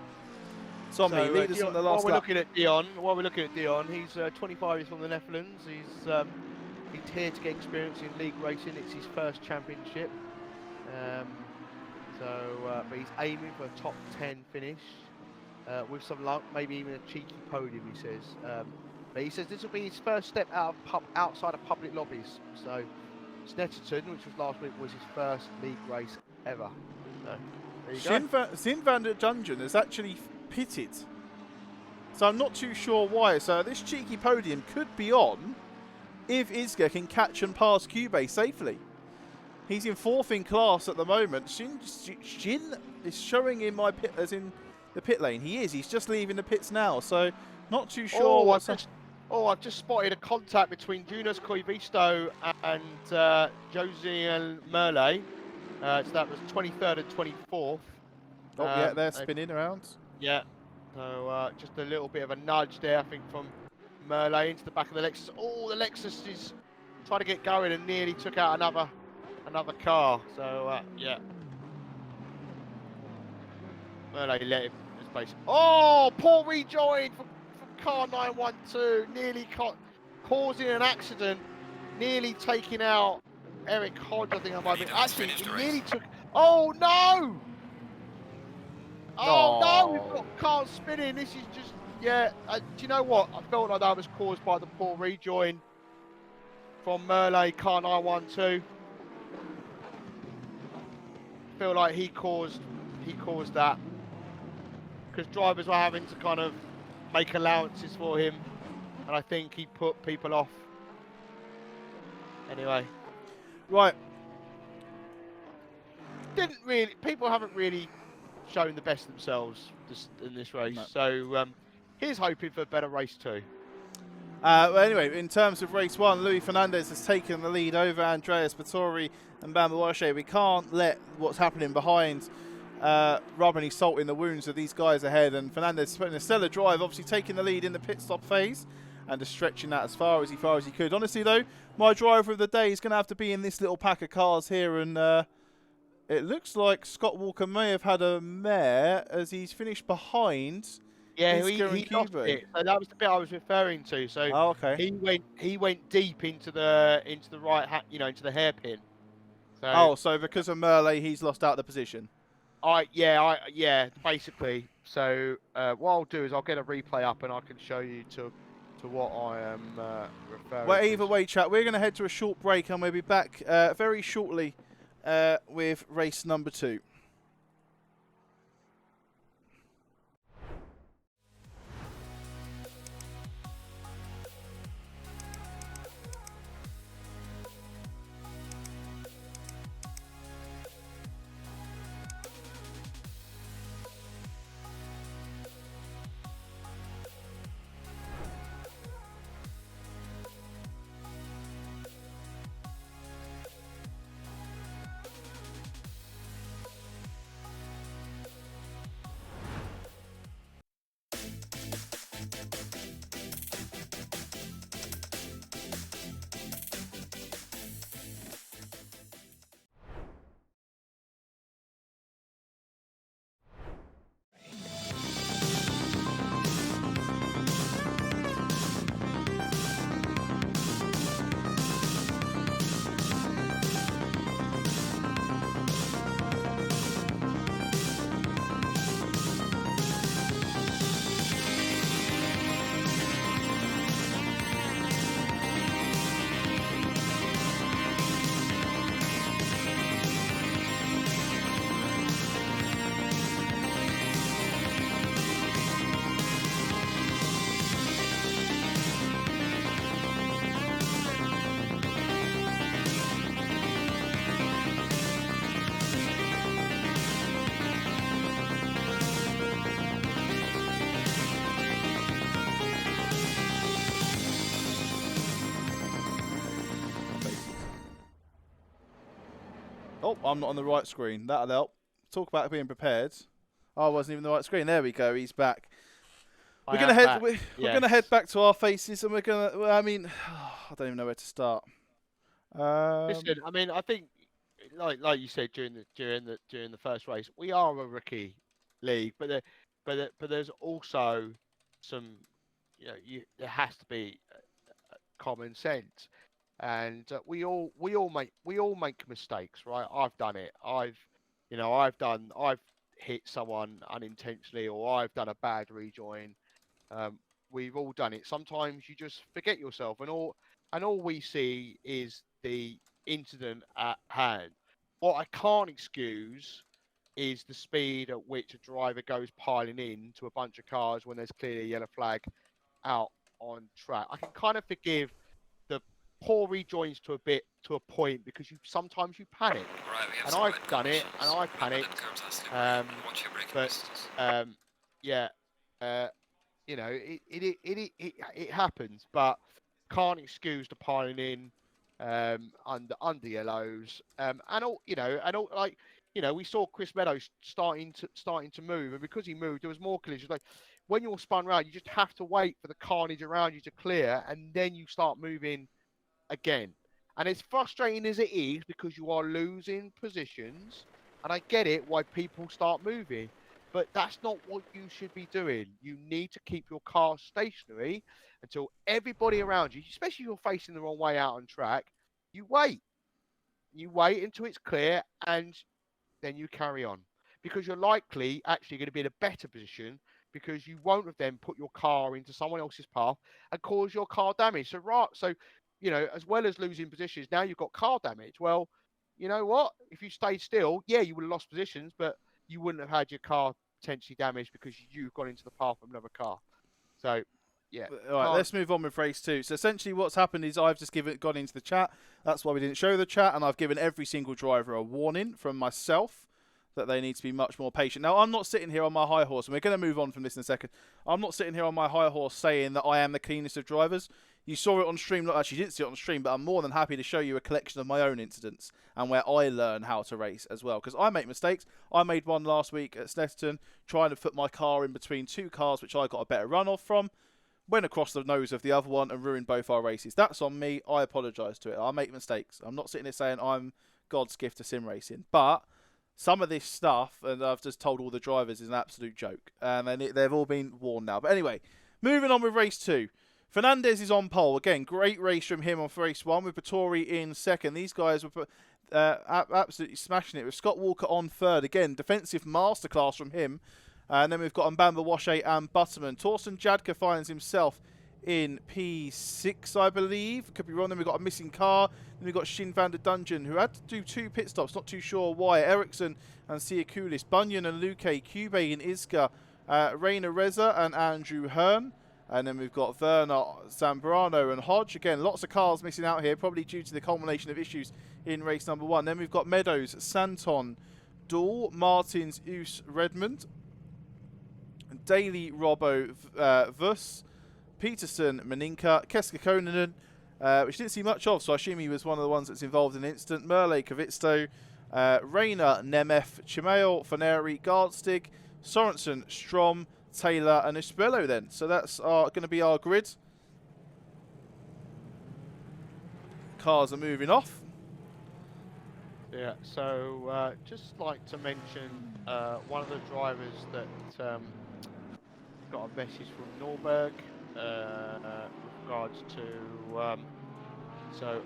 It's on me. Lead us on the last while lap. we're looking at Dion, he's 25 years from the Netherlands. He's here to get experience in league racing. It's his first championship. But he's aiming for a top 10 finish with some luck, maybe even a cheeky podium. He says. But he says this will be his first step outside of public lobbies. So Snetterton, which was last week, was his first league race ever. So there you go. Zin van der Dungeon has actually pitted, so I'm not too sure why. So this cheeky podium could be on if Isga can catch and pass Cube safely. He's in 4th in class at the moment. Shin is showing in my pit as in the pit lane. He is. He's just leaving the pits now. So not too sure. I've just spotted a contact between Jonas Koivisto and Josie and Merle. So that was 23rd and 24th. Oh yeah, they're spinning around. Yeah, so just a little bit of a nudge there, I think, from Merle into the back of the Lexus. Oh, the Lexus is trying to get going and nearly took out another car. So yeah, Merle let him. Oh, poor rejoin from car 912, nearly causing an accident, nearly taking out Eric Hodge. I think I might be. Actually, he nearly took. Oh no! Oh no, we've got cars spinning. This is just, yeah. Do you know what? I felt like that was caused by the poor rejoin from Merle car 912. I feel like he caused that because drivers were having to kind of make allowances for him, and I think he put people off Anyway, Right. people haven't really shown the best themselves in this race. No. So here's hoping for a better race 2. Well, anyway, in terms of race 1, Luis Fernandez has taken the lead over Andreas Pittori and Bambawache. We can't let what's happening behind rub any salt in the wounds of these guys ahead. And Fernandez putting a stellar drive, obviously taking the lead in the pit stop phase and just stretching that as far as he could. Honestly, though, my driver of the day is going to have to be in this little pack of cars here. And it looks like Scott Walker may have had a mare as he's finished behind. Yeah, he lost it. So that was the bit I was referring to. So okay. he went deep into the right, into the hairpin. So because of Merle, he's lost out the position. Yeah, basically. So what I'll do is I'll get a replay up and I can show you to what I am referring to. Well, either way, chat, we're going to head to a short break and we'll be back very shortly with race number 2. Oh, I'm not on the right screen. That'll help. Talk about being prepared. Oh, I wasn't even the right screen. There we go. He's back. We're gonna head. We're gonna head back to our faces, and we're gonna. Well, I mean, I don't even know where to start. Listen, I mean, I think, like you said during the first race, we are a rookie league, but there's also some, there has to be common sense, and we all make mistakes, right? I've done it. I've hit someone unintentionally, or I've done a bad rejoin. We've all done it. Sometimes you just forget yourself, and all we see is the incident at hand. What I can't excuse is the speed at which a driver goes piling in to a bunch of cars when there's clearly a yellow flag out on track. I can kind of forgive the poor rejoins to a point, because sometimes you panic, and I've done it, and I panicked. It happens, but can't excuse the piling in under yellows, and we saw Chris Meadows starting to move, and because he moved, there was more collisions. Like, when you're spun around, you just have to wait for the carnage around you to clear, and then you start moving again. And as frustrating as it is, because you are losing positions, and I get it why people start moving, but that's not what you should be doing. You need to keep your car stationary until everybody around you, especially if you're facing the wrong way out on track, you wait. You wait until it's clear, and then you carry on. Because you're likely actually going to be in a better position, because you won't have then put your car into someone else's path and cause your car damage. So as well as losing positions, now you've got car damage. Well, you know what? If you stayed still, yeah, you would have lost positions, but you wouldn't have had your car potentially damaged because you've gone into the path of another car. So Yeah. All right, let's move on with race 2. So essentially what's happened is I've just gone into the chat. That's why we didn't show the chat, and I've given every single driver a warning from myself that they need to be much more patient. Now, I'm not sitting here on my high horse, and we're going to move on from this in a second. I'm not sitting here on my high horse saying that I am the cleanest of drivers. You saw it on stream. Not actually, you didn't see it on stream, but I'm more than happy to show you a collection of my own incidents and where I learn how to race as well. Because I make mistakes. I made one last week at Snetterton, trying to put my car in between two cars, which I got a better run-off from. Went across the nose of the other one and ruined both our races. That's on me. I apologise to it. I make mistakes. I'm not sitting here saying I'm God's gift to sim racing. But some of this stuff, and I've just told all the drivers, is an absolute joke. And they've all been warned now. But anyway, moving on with race 2. Fernandez is on pole. Again, great race from him on race 1 with Vettori in second. These guys were absolutely smashing it with Scott Walker on third. Again, defensive masterclass from him. And then we've got Mbamba Washe and Butterman. Torsten Jadka finds himself in P6, I believe. Could be wrong. Then we've got a missing car. Then we've got Shin van der Dungeon, who had to do 2 pit stops. Not too sure why. Ericsson and Siakulis. Bunyan and Luque. Cube and Iska. Rainer Reza and Andrew Hearn. And then we've got Werner, Zambrano and Hodge. Again, lots of cars missing out here, probably due to the culmination of issues in race number 1. Then we've got Meadows, Santon, Dahl, Martins, Oos, Redmond. Daly, Robbo, Vuss, Peterson, Maninka, Keska Konanen, which didn't see much of, so I assume he was one of the ones that's involved in the incident. Merle, Kavitsto, Rayner, Nemeth, Chimail, Faneri, Gardstig, Sorensen, Strom, Taylor, and Espello then. So that's going to be our grid. Cars are moving off. Yeah, so just like to mention one of the drivers that got a message from Norberg with regards to so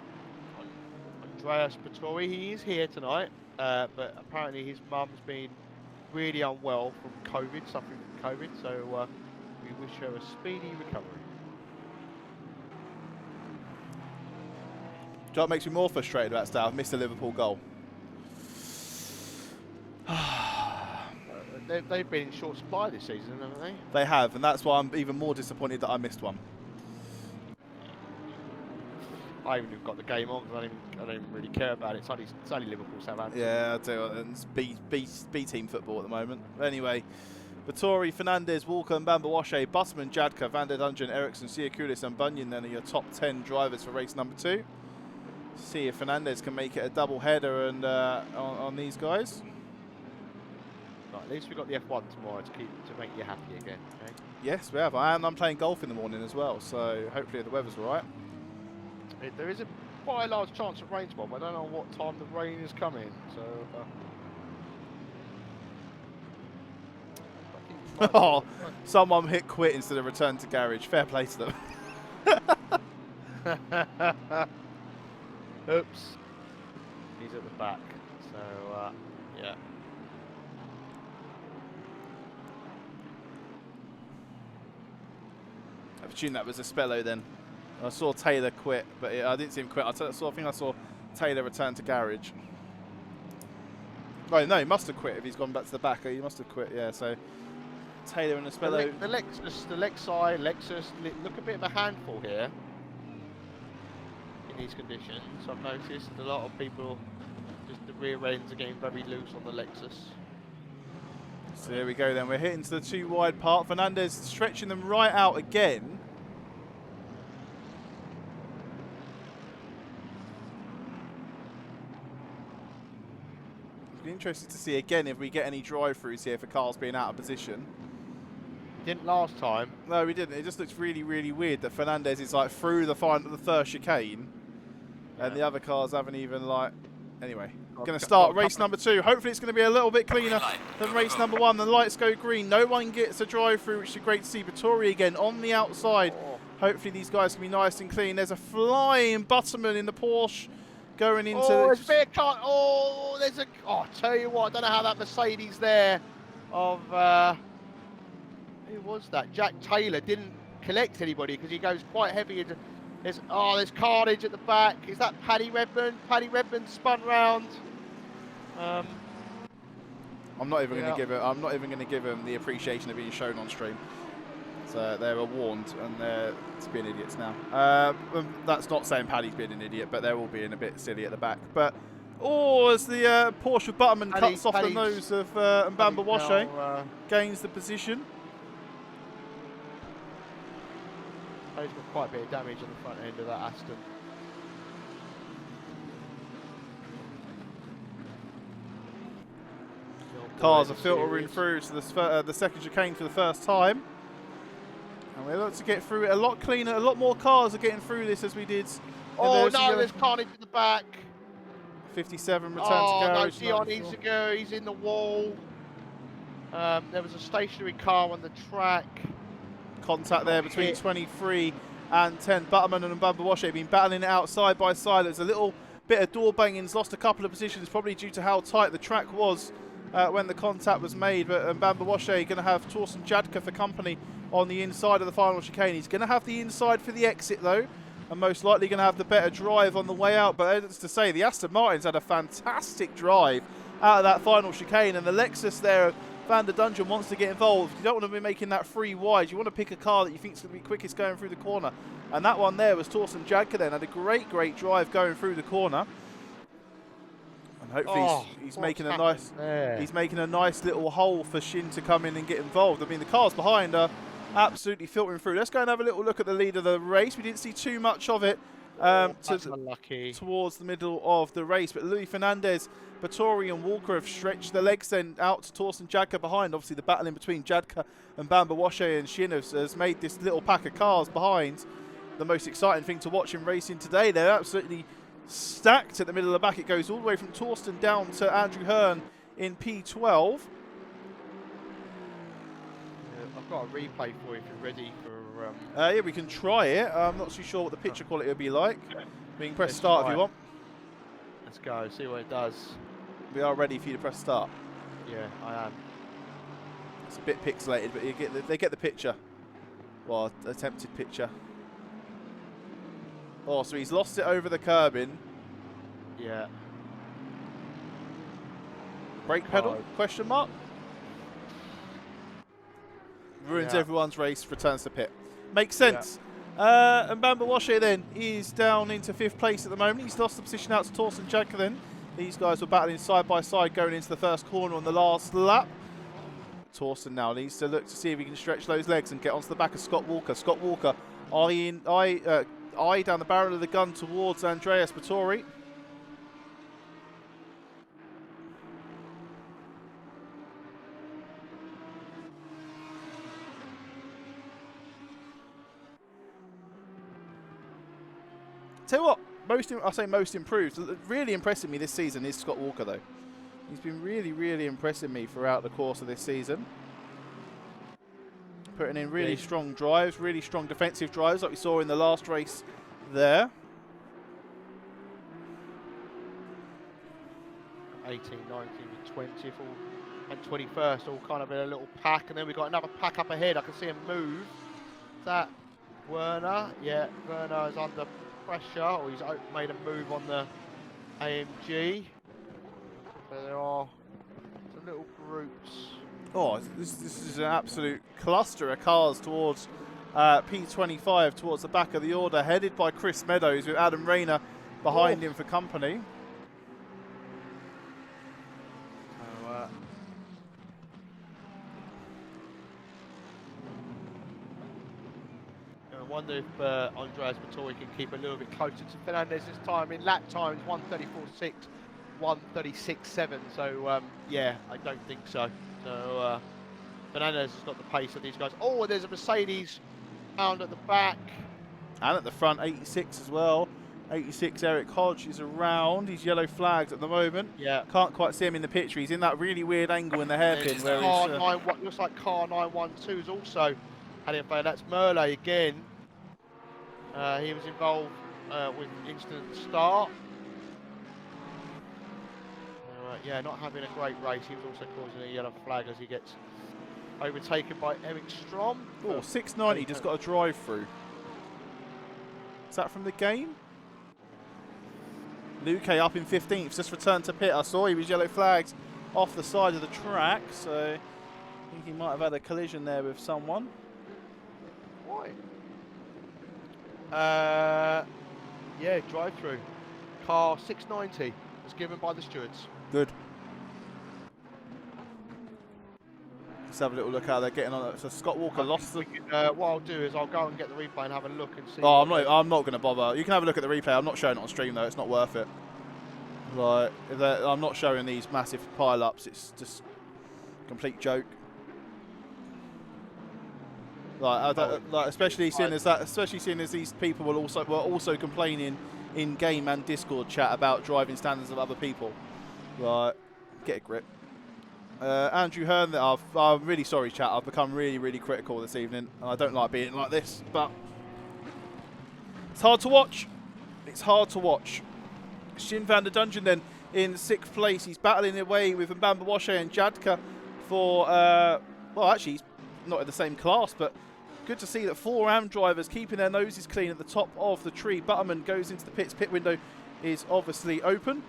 Andreas Pettori. He is here tonight, but apparently his mum's been really unwell from COVID, suffering from COVID, so we wish her a speedy recovery. Do you know what makes me more frustrated about that? I've missed a Liverpool goal. They've been in short supply this season, haven't they? They have, and that's why I'm even more disappointed that I missed one. I haven't even got the game on because I don't even really care about it. It's only Liverpool, Southampton. Yeah, I tell you what, it's B team football at the moment. Anyway, Vettori, Fernandez, Walker, Mbamba Washe, Butterman, Jadka, Van der Dungeon, Ericsson, Siakulis and Bunyan then are your top 10 drivers for race number 2. See if Fernandez can make it a double header and on these guys. Right, at least we've got the F1 tomorrow to make you happy again. Okay? Yes, we have. And I'm playing golf in the morning as well, so hopefully the weather's all right. There is quite a large chance of rain tomorrow, but I don't know what time the rain is coming. So. Oh, someone hit quit instead of return to garage. Fair play to them. Oops. He's at the back. So, yeah. I presume that was a Spello then. I saw Taylor quit, but I didn't see him quit. I think I saw Taylor return to garage. Oh, no, he must have quit if he's gone back to the back. He must have quit, yeah. So Taylor and Espello. The Lexus look a bit of a handful here in these conditions. I've noticed a lot of people, just the rear ends are getting very loose on the Lexus. So here we go then. We're hitting to the 2 wide part. Fernandez stretching them right out again. Be interested to see again if we get any drive-throughs here for cars being out of position. Didn't last time. No, we didn't. It just looks really, really weird that Fernandez is like through the first chicane, and the other cars haven't even like. Anyway, going to start race number 2. Hopefully, it's going to be a little bit cleaner than race number 1. The lights go green. No one gets a drive-through, which is great to see. Vettori again on the outside. Hopefully, these guys can be nice and clean. There's a flying Butterman in the Porsche. Going into there's a bit of there's a. Oh, I tell you what, I don't know how that Mercedes there of who was that? Jack Taylor didn't collect anybody because he goes quite heavy into. There's carnage at the back. Is that Paddy Redmond? Paddy Redmond spun round. I'm not even going to give it. I'm not even going to give him the appreciation of being shown on stream. So they were warned, and they're being idiots now. That's not saying Paddy's being an idiot, but they're all being a bit silly at the back. But as the Porsche Butterman cuts off the nose of Mbamba Washe, gains the position. Paddy's got quite a bit of damage on the front end of that Aston. Cars are filtering through to the second chicane for the first time. And we're looking to get through it a lot cleaner. A lot more cars are getting through this as we did. Oh no, there's carnage in the back. 57 return to garage. No, Dion needs to go. He's in the wall. There was a stationary car on the track. Contact there between 23 and 10. Butterman and Mbamba Washe have been battling it out side by side. There's a little bit of door bangings, lost a couple of positions, probably due to how tight the track was when the contact was made. But Mbamba Washe going to have Torsten Jadka for company on the inside of the final chicane. He's going to have the inside for the exit though, and most likely going to have the better drive on the way out. But as to say, the Aston Martins had a fantastic drive out of that final chicane, and the Lexus there, Van der Dungeon, wants to get involved. You don't want to be making that free wide. You want to pick a car that you think is going to be quickest going through the corner. And that one there was Torsten Jadka then. Had a great drive going through the corner. And hopefully he's making a nice little hole for Shin to come in and get involved. I mean, the cars behind are absolutely filtering through. Let's go and have a little look at the lead of the race. We didn't see too much of it towards the middle of the race, but Luis Fernandez, Battori and Walker have stretched the legs then out to Torsten Jadka behind. Obviously the battle in between Jadka and Mbamba Washe and Shin has made this little pack of cars behind the most exciting thing to watch in racing today. They're absolutely stacked at the middle of the back. It goes all the way from Torsten down to Andrew Hearn in P12. I've got a replay for you if you're ready for... yeah, we can try it. I'm not too sure what the picture quality will be like. We can press start if you want. Let's go, see what it does. We are ready for you to press start. Yeah, I am. It's a bit pixelated, but they get the picture. Well, attempted picture. Oh, so he's lost it over the curbing. Yeah. Brake pedal? Question mark? Ruins everyone's race, returns to pit. Makes sense. And Mbamba Washe then is down into 5th place at the moment. He's lost the position out to Torsten Jadka then. These guys were battling side by side going into the first corner on the last lap. Torsten now needs to look to see if he can stretch those legs and get onto the back of Scott Walker. Scott Walker eye down the barrel of the gun towards Andreas Battori. Tell you what, I say most improved. Really impressing me this season is Scott Walker though. He's been really impressing me throughout the course of this season. Putting in really strong drives, really strong defensive drives like we saw in the last race there. 18, 19, 20th and 21st all kind of in a little pack, and then we've got another pack up ahead. I can see him move. Is that Werner? Yeah, Werner is under pressure, or he's made a move on the AMG. So there are some little groups. Oh, this is an absolute cluster of cars towards P25, towards the back of the order, headed by Chris Meadows with Adam Rayner behind him for company. I wonder if Andreas Battori can keep a little bit closer to Fernandez this time. In lap times, 1:34.6, 1:36.7. So yeah, I don't think so. So Fernandez has got the pace of these guys. Oh, there's a Mercedes found at the back. And at the front, 86 as well. 86 Eric Hodge is around. He's yellow flagged at the moment. Yeah. Can't quite see him in the picture. He's in that really weird angle in the hairpin. Where looks like car 912 is also had it failed. That's Merle again. He was involved with instant start. Yeah, not having a great race. He was also causing a yellow flag as he gets overtaken by Eric Strom. Oh, 690 just got a drive through. Is that from the game? Luque up in 15th, just returned to pit. I saw he was yellow flagged off the side of the track, so I think he might have had a collision there with someone. right. Yeah, drive-through. Car 690 was given by the stewards. Good. Let's have a little look how they're getting on. So Scott Walker lost the... What I'll do is I'll go and get the replay and have a look and see. Oh, I'm not going to bother. You can have a look at the replay. I'm not showing it on stream though. It's not worth it. Like, I'm not showing these massive pile-ups. It's just a complete joke. Like, especially seeing as these people were also complaining in game and Discord chat about driving standards of other people. Like, get a grip. Andrew Hearn, I'm really sorry, chat. I've become really, really critical this evening, and I don't like being like this, but it's hard to watch. It's hard to watch. Shin van der Dungeon then in 6th place. He's battling away with Mbamba Washe and Jadka for, well, actually, he's not in the same class, but good to see that 4 AM drivers keeping their noses clean at the top of the tree. Butterman goes into the pits. Pit window is obviously open.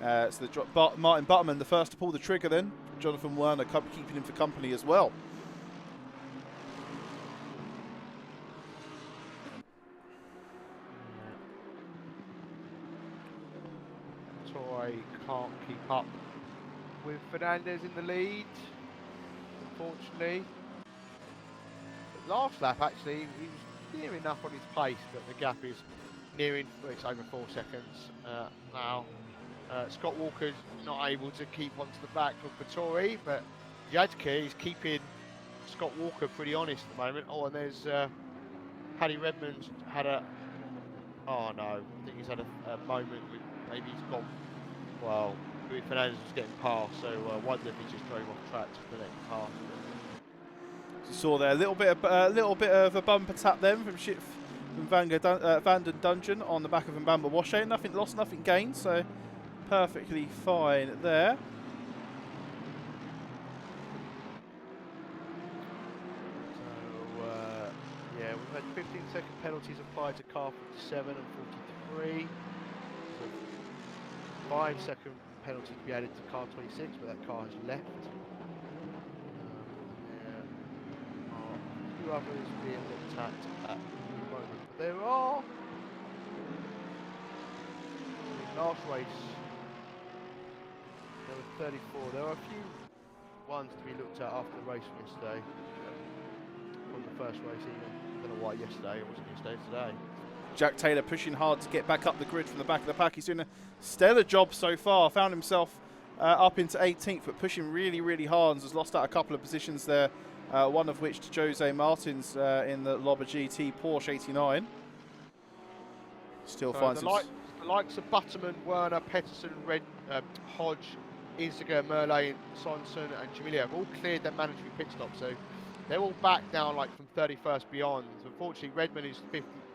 So Martin Butterman, the first to pull the trigger then. Jonathan Werner keeping him for company as well. Toy can't keep up with Fernandez in the lead, unfortunately. But last lap, actually, he was near enough on his pace, but the gap is nearing, well, it's over 4 seconds now. Scott Walker's not able to keep onto the back of Vittori, but Jadke is keeping Scott Walker pretty honest at the moment. Oh, and there's Paddy Redmond had a... Oh no, I think he's had a moment with, maybe he's gone... Well, Luis Fernandez was getting past, so I wonder if he just drove off track to the next pass. You saw there a little bit of a bumper tap then from Van den Dungeon on the back of Mbamba Washe. Nothing lost, nothing gained, so perfectly fine there. So, yeah, we've had 15-second penalties applied to car 57 and 43. So 5-second penalty to be added to car 26, but that car has left. Two others being looked at the moment. But there are, in last race, there were 34. There are a few ones to be looked at after the race from yesterday. From the first race even. I don't know why yesterday, it wasn't yesterday, it's today. Jack Taylor pushing hard to get back up the grid from the back of the pack. He's doing a stellar job so far. Found himself up into 18th, but pushing really, really hard and has lost out a couple of positions there. One of which to Jose Martins in the Lobber GT Porsche 89. Still finds the likes of Butterman, Werner, Pettersson, Hodge, Instiger, Merlane, Sonson and Jamilia have all cleared their mandatory pit stop, so they're all back down like from 31st beyond. Unfortunately, Redmond, who's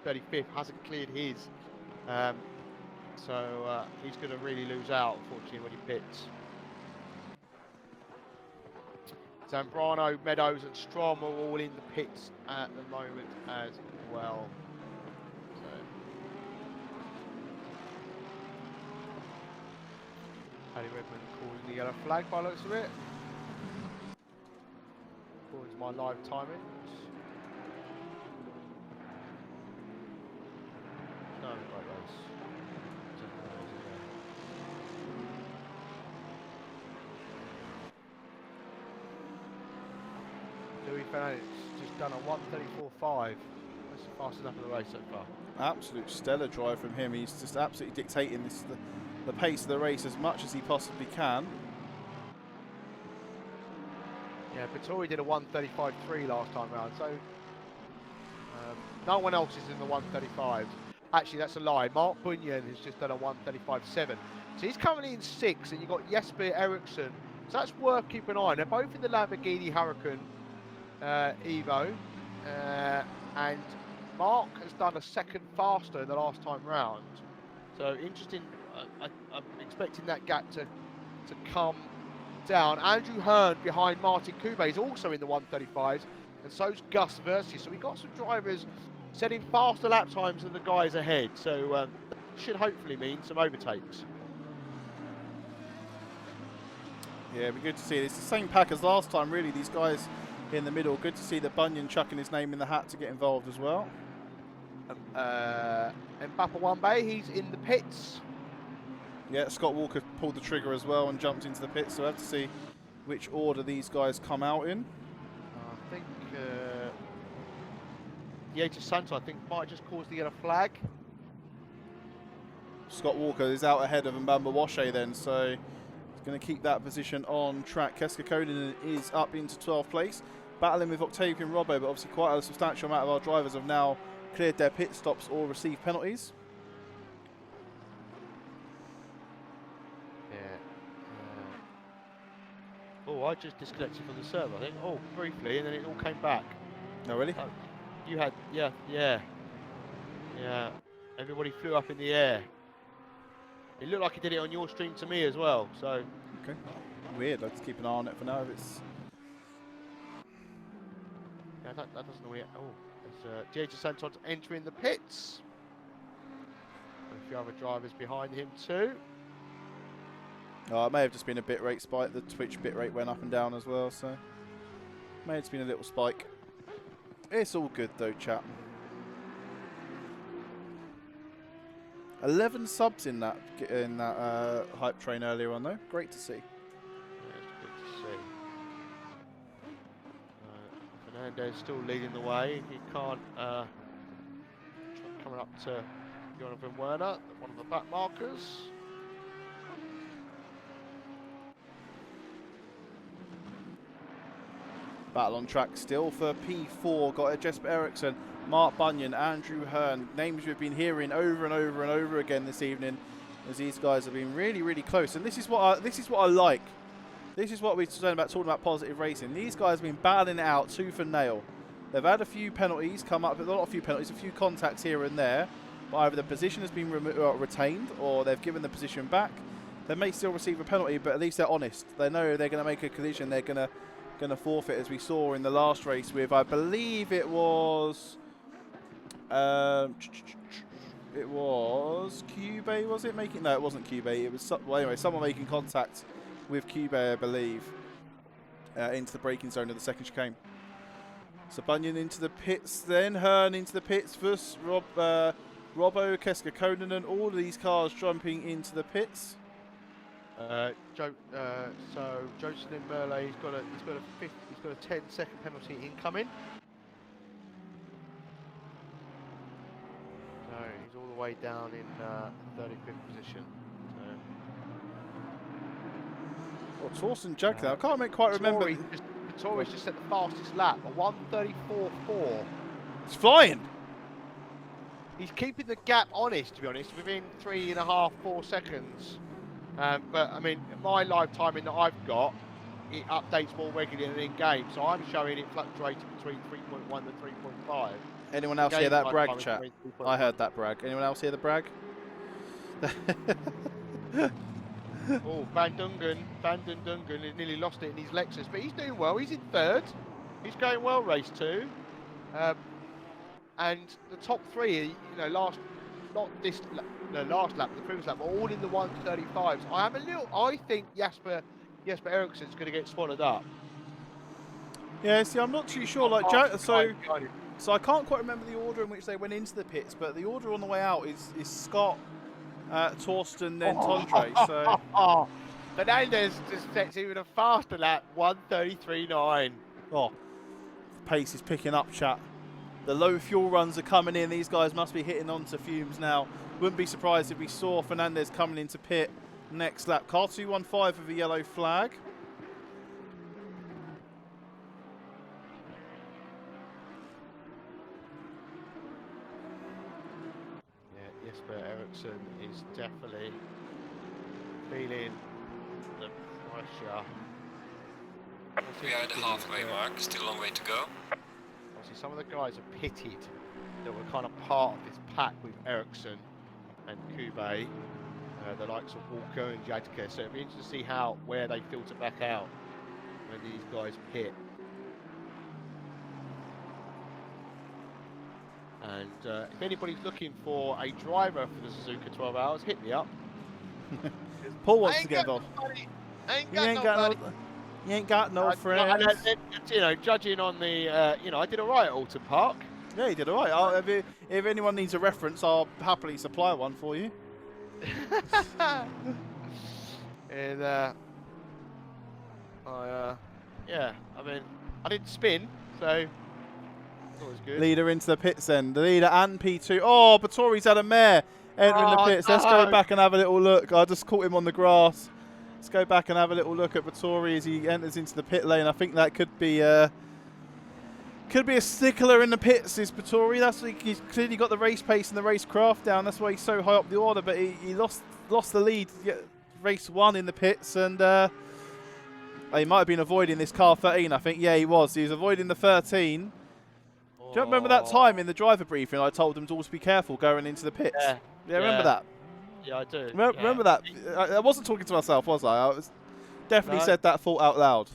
35th, hasn't cleared his, so he's going to really lose out, unfortunately, when he pits. Zambrano, Meadows and Strom are all in the pits at the moment as well. So, Paddy Redmond calling the yellow flag by the looks of it. According to my live timings. No, right race. Luis Fernandez just done a 1:34.5. That's fast enough of the race so far. Absolute stellar drive from him. He's just absolutely dictating the pace of the race as much as he possibly can. Yeah, Vittori did a 1:35.3 last time round, so no one else is in the 1:35. Actually, that's a lie. Mark Bunyan has just done a 1:35.7. So he's currently in 6th, and you've got Jesper Eriksson. So that's worth keeping an eye on. They're both in the Lamborghini Huracan Evo, and Mark has done a second faster the last time round. So interesting. I'm expecting that gap to come down. Andrew Hearn behind Martin Kube is also in the 1:35s, and so's Gus Versi. So we've got some drivers setting faster lap times than the guys ahead. So should hopefully mean some overtakes. Yeah, it'd be good to see it. It's the same pack as last time, really. These guys in the middle. Good to see the Bunyan chucking his name in the hat to get involved as well. Mbappe Wambe, he's in the pits. Yeah, Scott Walker pulled the trigger as well and jumped into the pits, so we'll have to see which order these guys come out in. I think Yates Santo, I think, might just cause the yellow flag. Scott Walker is out ahead of Mbamba Washe then, so he's going to keep that position on track. Keska Konen is up into 12th place, battling with Octavian Robbo, but obviously quite a substantial amount of our drivers have now cleared their pit stops or received penalties. Oh, I just disconnected from the server, I think. Oh, briefly, and then it all came back. Oh, really? You had, yeah. Everybody flew up in the air. It looked like he did it on your stream to me as well, so. Okay. Weird, I'll just keep an eye on it for now if it's... Yeah, that doesn't know yet. Oh, there's Diego Santos entering the pits. And a few other drivers behind him too. Oh, it may have just been a bit rate spike. The Twitch bit rate went up and down as well, so may have just been a little spike. It's all good though, chat. 11 subs in that hype train earlier on though. Great to see. Yeah, it's good to see. Fernandez still leading the way. He can't coming up to Jonathan Werner, one of the back markers. Battle on track still for P4. Got it, Jesper Eriksson, Mark Bunyan, Andrew Hearn. Names we've been hearing over and over and over again this evening, as these guys have been really, really close. And this is what I like. This is what we're talking about positive racing. These guys have been battling it out tooth and nail. They've had a few penalties come up, not a few penalties, a few contacts here and there. But either the position has been retained or they've given the position back. They may still receive a penalty, but at least they're honest. They know they're going to make a collision. They're going to forfeit, as we saw in the last race with, I believe it was Cube, was it making? No, it wasn't Cube. It was well, anyway, someone making contact with Cube, I believe, into the braking zone of the second chicane. So Bunyan into the pits, then Hearn into the pits, first Robbo, Keska Konen, and all of these cars jumping into the pits. So Jocelyn Merle, he's got a 10-second penalty incoming. So he's all the way down in 35th position. So. Well, Torsten Jack there. I can't quite remember. Torres just set the fastest lap, a 1:34.4. It's flying. He's keeping the gap honest, to be honest, within 3.5, 4 seconds. But I mean, my live timing that I've got, it updates more regularly than in game, so I'm showing it fluctuating between 3.1 and 3.5. Anyone else hear that brag, chat? I heard that brag. Anyone else hear the brag? Oh, Van Dungan has nearly lost it in his Lexus, but he's doing well. He's in third. He's going well, race 2. And the top 3, last lap, the previous lap, are all in the 135s. I think Jesper Eriksson's going to get swallowed up. Yeah, see, I'm not too sure. So I can't quite remember the order in which they went into the pits, but the order on the way out is Scott, Torsten, then Tondre. So Fernandez just sets even a faster lap, 1:33.9. Oh, the pace is picking up, chat. The low fuel runs are coming in. These guys must be hitting onto fumes now. Wouldn't be surprised if we saw Fernandez coming into pit next lap. Car 215 with a yellow flag. Yeah, Jesper Eriksson is definitely feeling the pressure. We are at the halfway mark, still a long way to go. Obviously, some of the guys are pitted that were kind of part of this pack with Eriksson and Kube, the likes of Walker and Jadka. So it'll be interesting to see where they filter back out when these guys pit. And if anybody's looking for a driver for the Suzuka 12 Hours, hit me up. Paul wants to get involved. Ain't got nobody. You ain't got no friends. You know, judging on the, you know, I did all right at Alton Park. Yeah, you did all right. If anyone needs a reference, I'll happily supply one for you. And yeah, I mean, I didn't spin, so that was good. Leader into the pits then. The leader and P2. Oh, Battori's had a mare entering the pits. Let's go back and have a little look. I just caught him on the grass. Let's go back and have a little look at Battori as he enters into the pit lane. I think that could be a stickler in the pits, is Battori. That's he's clearly got the race pace and the race craft down. That's why he's so high up the order. But he lost the lead. Race 1 in the pits, and he might have been avoiding this car 13. I think. Yeah, he was. He was avoiding the 13. Do you remember that time in the driver briefing I told them to always be careful going into the pits? Yeah, remember that? Yeah, I do. Remember that? I wasn't talking to myself, was I? I was definitely said that thought out loud.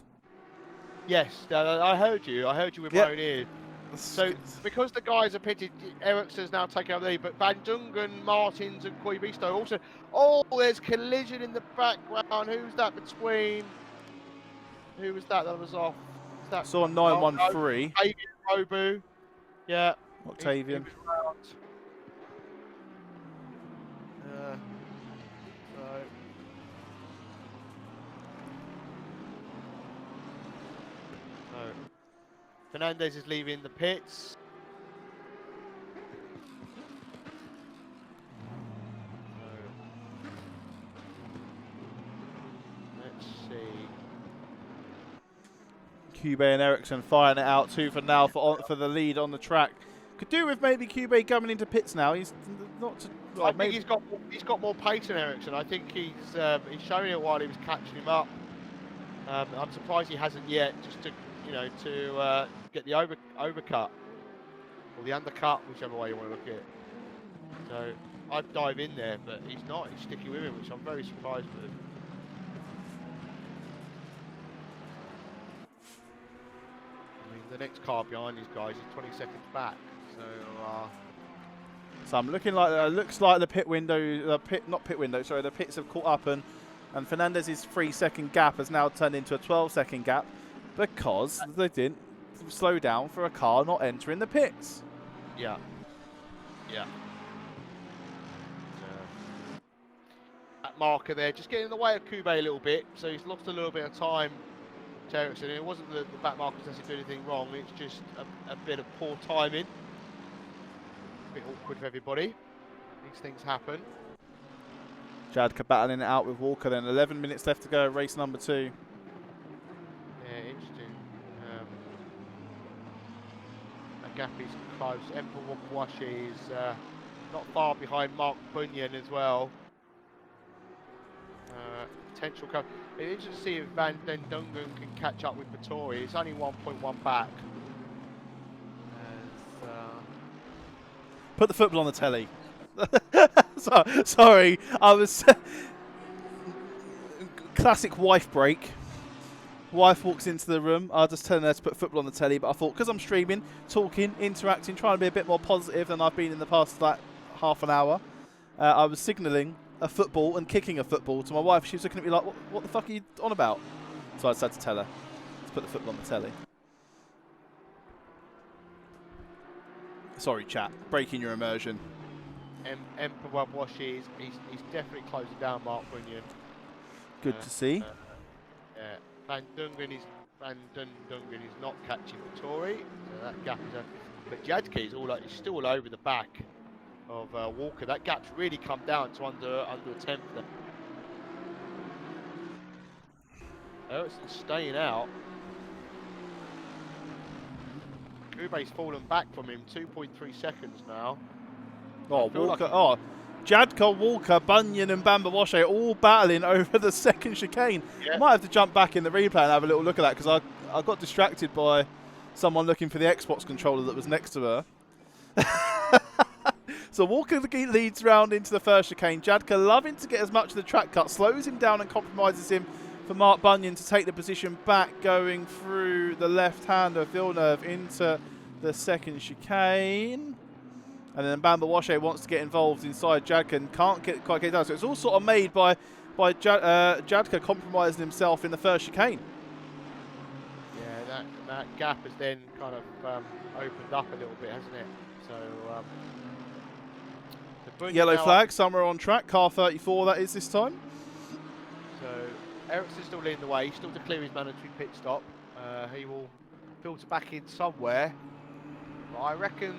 Yes, I heard you. I heard you with my own ears. So, because the guys are pitted, Ericsson's now taking over the lead, but Van Dungen, Martins and Koivisto also. Oh, there's collision in the background. Who's that between? Who was that was off? Is that saw 913. Octavian Robu. Yeah. Octavian. Fernandez is leaving the pits. Let's see. Cube and Ericsson firing it out too for now for the lead on the track. Could do with maybe Cube coming into pits now. He's not. I think he's got more pace than Ericsson. I think he's showing it while he was catching him up. I'm surprised he hasn't yet, just to get the overcut or the undercut, whichever way you want to look at it. So I'd dive in there, but he's not. He's sticking with him, which I'm very surprised with. I mean, the next car behind these guys is 20 seconds back. So I'm looking like looks like the the pits have caught up, and Fernandez's 3-second gap has now turned into a 12-second gap because they didn't slow down for a car not entering the pits. Yeah. That marker there, just getting in the way of Kube a little bit, so he's lost a little bit of time to Ericsson. It wasn't the back markers doesn't do anything wrong, it's just a bit of poor timing. A bit awkward for everybody. These things happen. Jadka battling it out with Walker then. 11 minutes left to go, race number 2. Yeah, interesting. That gap is close. Emperor Washi is not far behind Mark Bunyan as well. Potential cover. It's interesting to see if Van Den Dungen can catch up with Battori. It's only 1.1 back. Put the football on the telly. Sorry, I was classic wife break. Wife walks into the room. I was just telling her to put football on the telly, but I thought because I'm streaming, talking, interacting, trying to be a bit more positive than I've been in the past like half an hour, I was signalling a football and kicking a football to my wife. She was looking at me like, "What the fuck are you on about?" So I decided to tell her to put the football on the telly. Sorry, chat. Breaking your immersion. Emperor Washi he's definitely closing down Mark Bunyan. Good to see. Yeah, Van Dungen is not catching Battori. So that gap is but Jadke is still all over the back of Walker. That gap's really come down to under a tenth. Ericsson's staying out. Kube's fallen back from him, 2.3 seconds now. Oh, Walker. Like Jadka, Walker, Bunyan and Bambawashe all battling over the second chicane. Yeah. I might have to jump back in the replay and have a little look at that because I got distracted by someone looking for the Xbox controller that was next to her. So Walker leads round into the first chicane. Jadka, loving to get as much of the track cut, slows him down and compromises him for Mark Bunyan to take the position back, going through the left-hand of Villeneuve into the second chicane. And then Bambawashe wants to get involved inside Jadka and can't quite get down. So it's all sort of made by Jadka compromising himself in the first chicane. that gap has then kind of opened up a little bit, hasn't it? So the Bunyan Yellow now flag, somewhere on track. Car 34, that is this time. So Ericsson's still leading the way. He's still to clear his mandatory pit stop. He will filter back in somewhere. But I reckon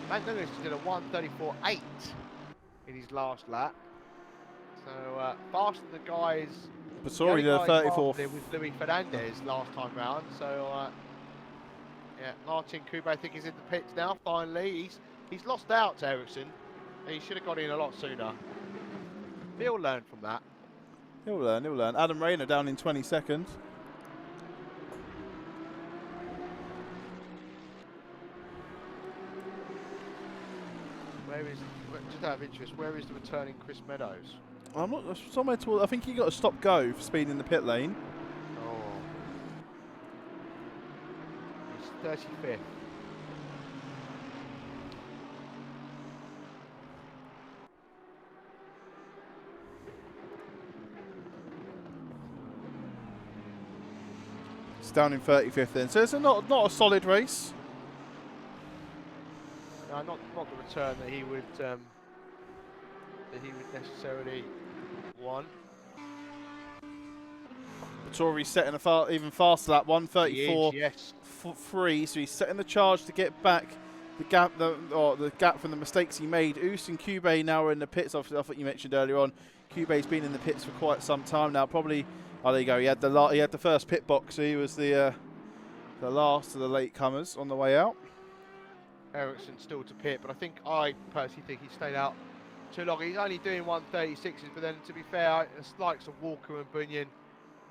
Meadows did a 1:34.8 in his last lap. So faster than the guys. Pastori did a 34. With Luis Fernandez last time round. So yeah, Martin Kuba I think is in the pits now. Finally, he's lost out to Ericsson. He should have got in a lot sooner. He'll learn from that. He'll learn, he'll learn. Adam Rayner down in 22nd. Just out of interest, where is the returning Chris Meadows? I'm not somewhere towards. I think he got a stop go for speed in the pit lane. Oh, he's 35th. It's down in 35th then. So it's not a solid race. No, not the return that he would necessarily want. Pastori's setting a even faster lap, 1:34.3. Yes. So he's setting the charge to get back the gap, the gap from the mistakes he made. Oos and Cube now are in the pits. I thought you mentioned earlier on. Cube's been in the pits for quite some time now. Probably. Oh, there you go. He had the first pit box. So he was the last of the late comers on the way out. Ericsson still to pit, but I personally think he stayed out too long. He's only doing 1:36s, but then to be fair, it's likes of Walker and Bunyan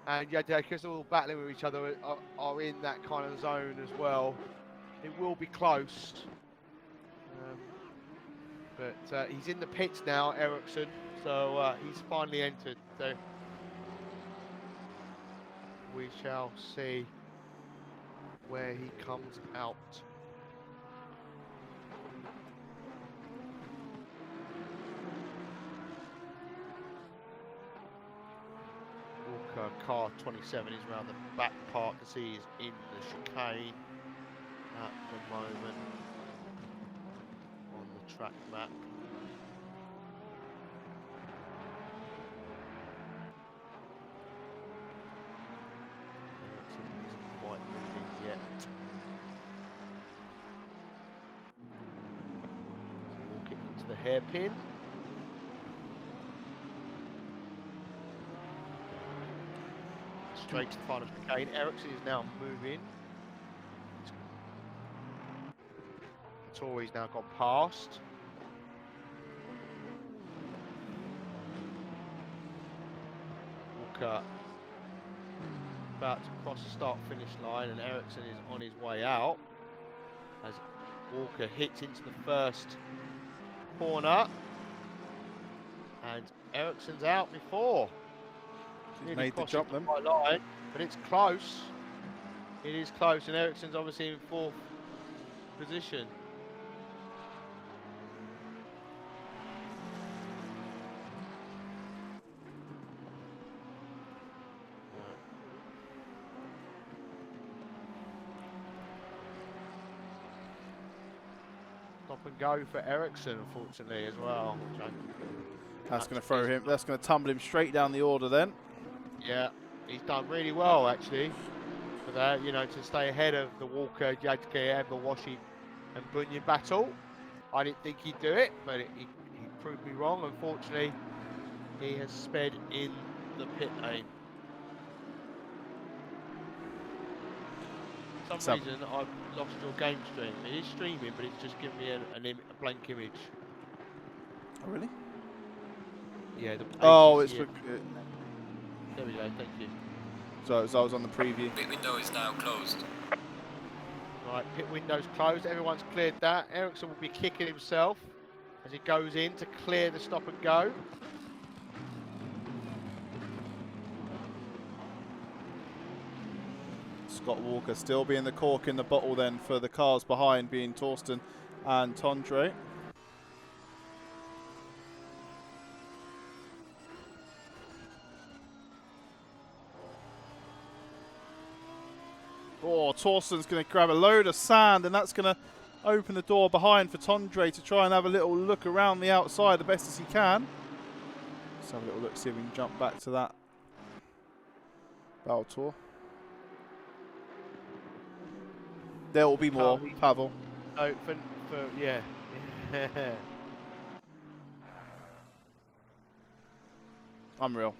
and Yadekas all battling with each other are in that kind of zone as well. It will be close, but he's in the pits now, Ericsson. So he's finally entered. So we shall see where he comes out. Car 27 is around the back part to see he's in the chicane at the moment on the track map. Isn't quite moving yet. Walking into the hairpin. Straight to the final chicane. Ericsson is now moving. Tori's now gone past. Walker about to cross the start-finish line, and Ericsson is on his way out as Walker hits into the first corner, and Ericsson's out before. He's made the jump then. Line, but it's close. It is close, and Ericsson's obviously in fourth position. Stop and go for Ericsson, unfortunately, as well. That's going to throw him. That's going to tumble him straight down the order then. Yeah, he's done really well actually for that, you know, to stay ahead of the Walker, Jadke, Eberwashi and Bunyan battle. I didn't think he'd do it, but he proved me wrong. Unfortunately, he has sped in the pit lane. For some reason, I've lost your game stream. It is streaming, but it's just giving me a blank image. Oh, really? Yeah. It's... There we go, thank you. So I was on the preview. Pit window is now closed. Right, pit window's closed, everyone's cleared that. Ericsson will be kicking himself as he goes in to clear the stop and go. Scott Walker still being the cork in the bottle then for the cars behind, being Torsten and Tondre. Oh, Torsten's going to grab a load of sand, and that's going to open the door behind for Tondre to try and have a little look around the outside the best as he can. Let's have a little look, see if we can jump back to that battle tour. There will be more, Pavel. Oh, yeah. Unreal.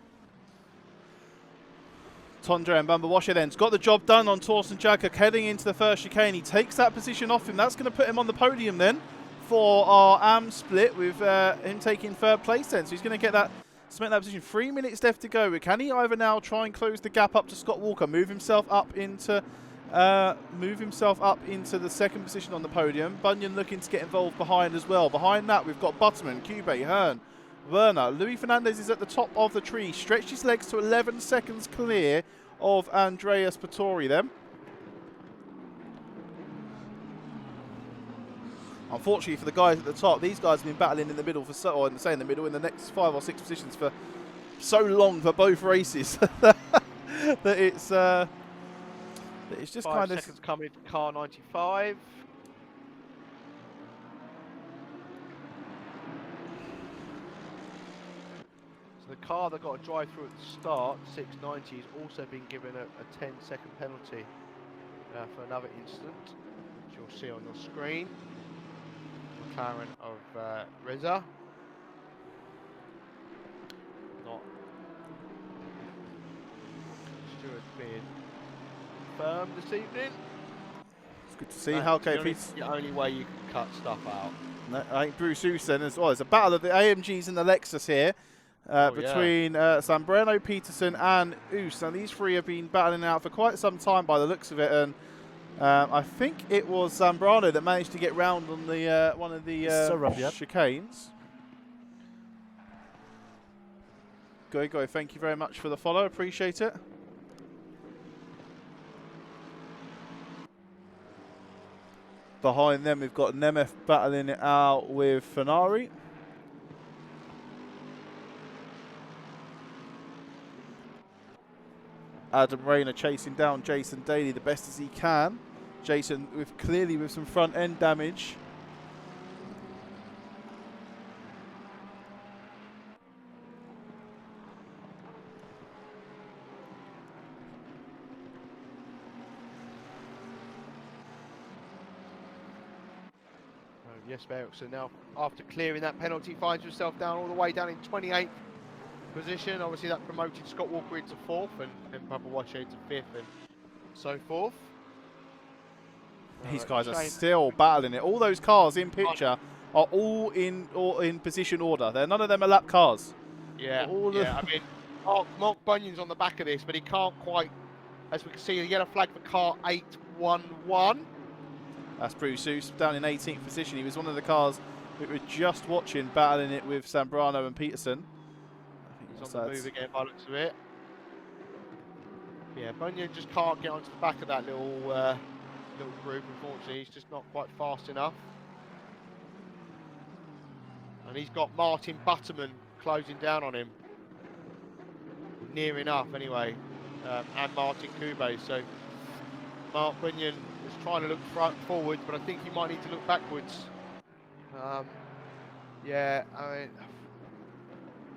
Tondre and Bambawasha then's got the job done on Torsten Jadka heading into the first chicane. He takes that position off him. That's going to put him on the podium then for our AM split with him taking third place then. So he's going to get that, cement that position. 3 minutes left to go. Can he either now try and close the gap up to Scott Walker, move himself up into the second position on the podium. Bunyan looking to get involved behind as well. Behind that we've got Butterman, Cube, Hearn, Werner. Luis Fernandez is at the top of the tree. Stretched his legs to 11 seconds clear of Andreas Pittori then. Unfortunately for the guys at the top, these guys have been battling in the middle for in the next 5 or 6 positions for so long for both races that it's just 5 kind of seconds coming to car 95. The car that got a drive through at the start, 690, has also been given a 10-second penalty for another incident, which you'll see on your screen. McLaren of Reza. Not Stewart being firm this evening. It's good to see how KP's the only way you can cut stuff out. No, I think Bruce Oos then as well. It's a battle of the AMGs and the Lexus here. Between Zambrano, Peterson and Oos. And these three have been battling out for quite some time by the looks of it. And I think it was Zambrano that managed to get round on the one of the chicanes. Go, thank you very much for the follow. Appreciate it. Behind them, we've got Nemeth battling it out with Fenari. Adam Rayner chasing down Jason Daly the best as he can. Jason clearly with some front end damage. Jesper Eriksson now, after clearing that penalty, finds himself down all the way down in 28th position. Obviously that promoted Scott Walker into 4th and Bubba Washer into 5th and so forth. These guys are still battling it. All those cars in picture are all in position order. None of them are lap cars. Yeah, I mean, Mark Bunyan's on the back of this, but he can't quite, as we can see, the yellow flag for car 811. That's Bruce Oos down in 18th position. He was one of the cars we were just watching battling it with Zambrano and Peterson. He's on the move again by the looks of it. Yeah, Bunyan just can't get onto the back of that little group, unfortunately. He's just not quite fast enough. And he's got Martin Butterman closing down on him. Near enough, anyway. And Martin Kube. So Mark Bunyan is trying to look forwards, but I think he might need to look backwards. Yeah, I mean,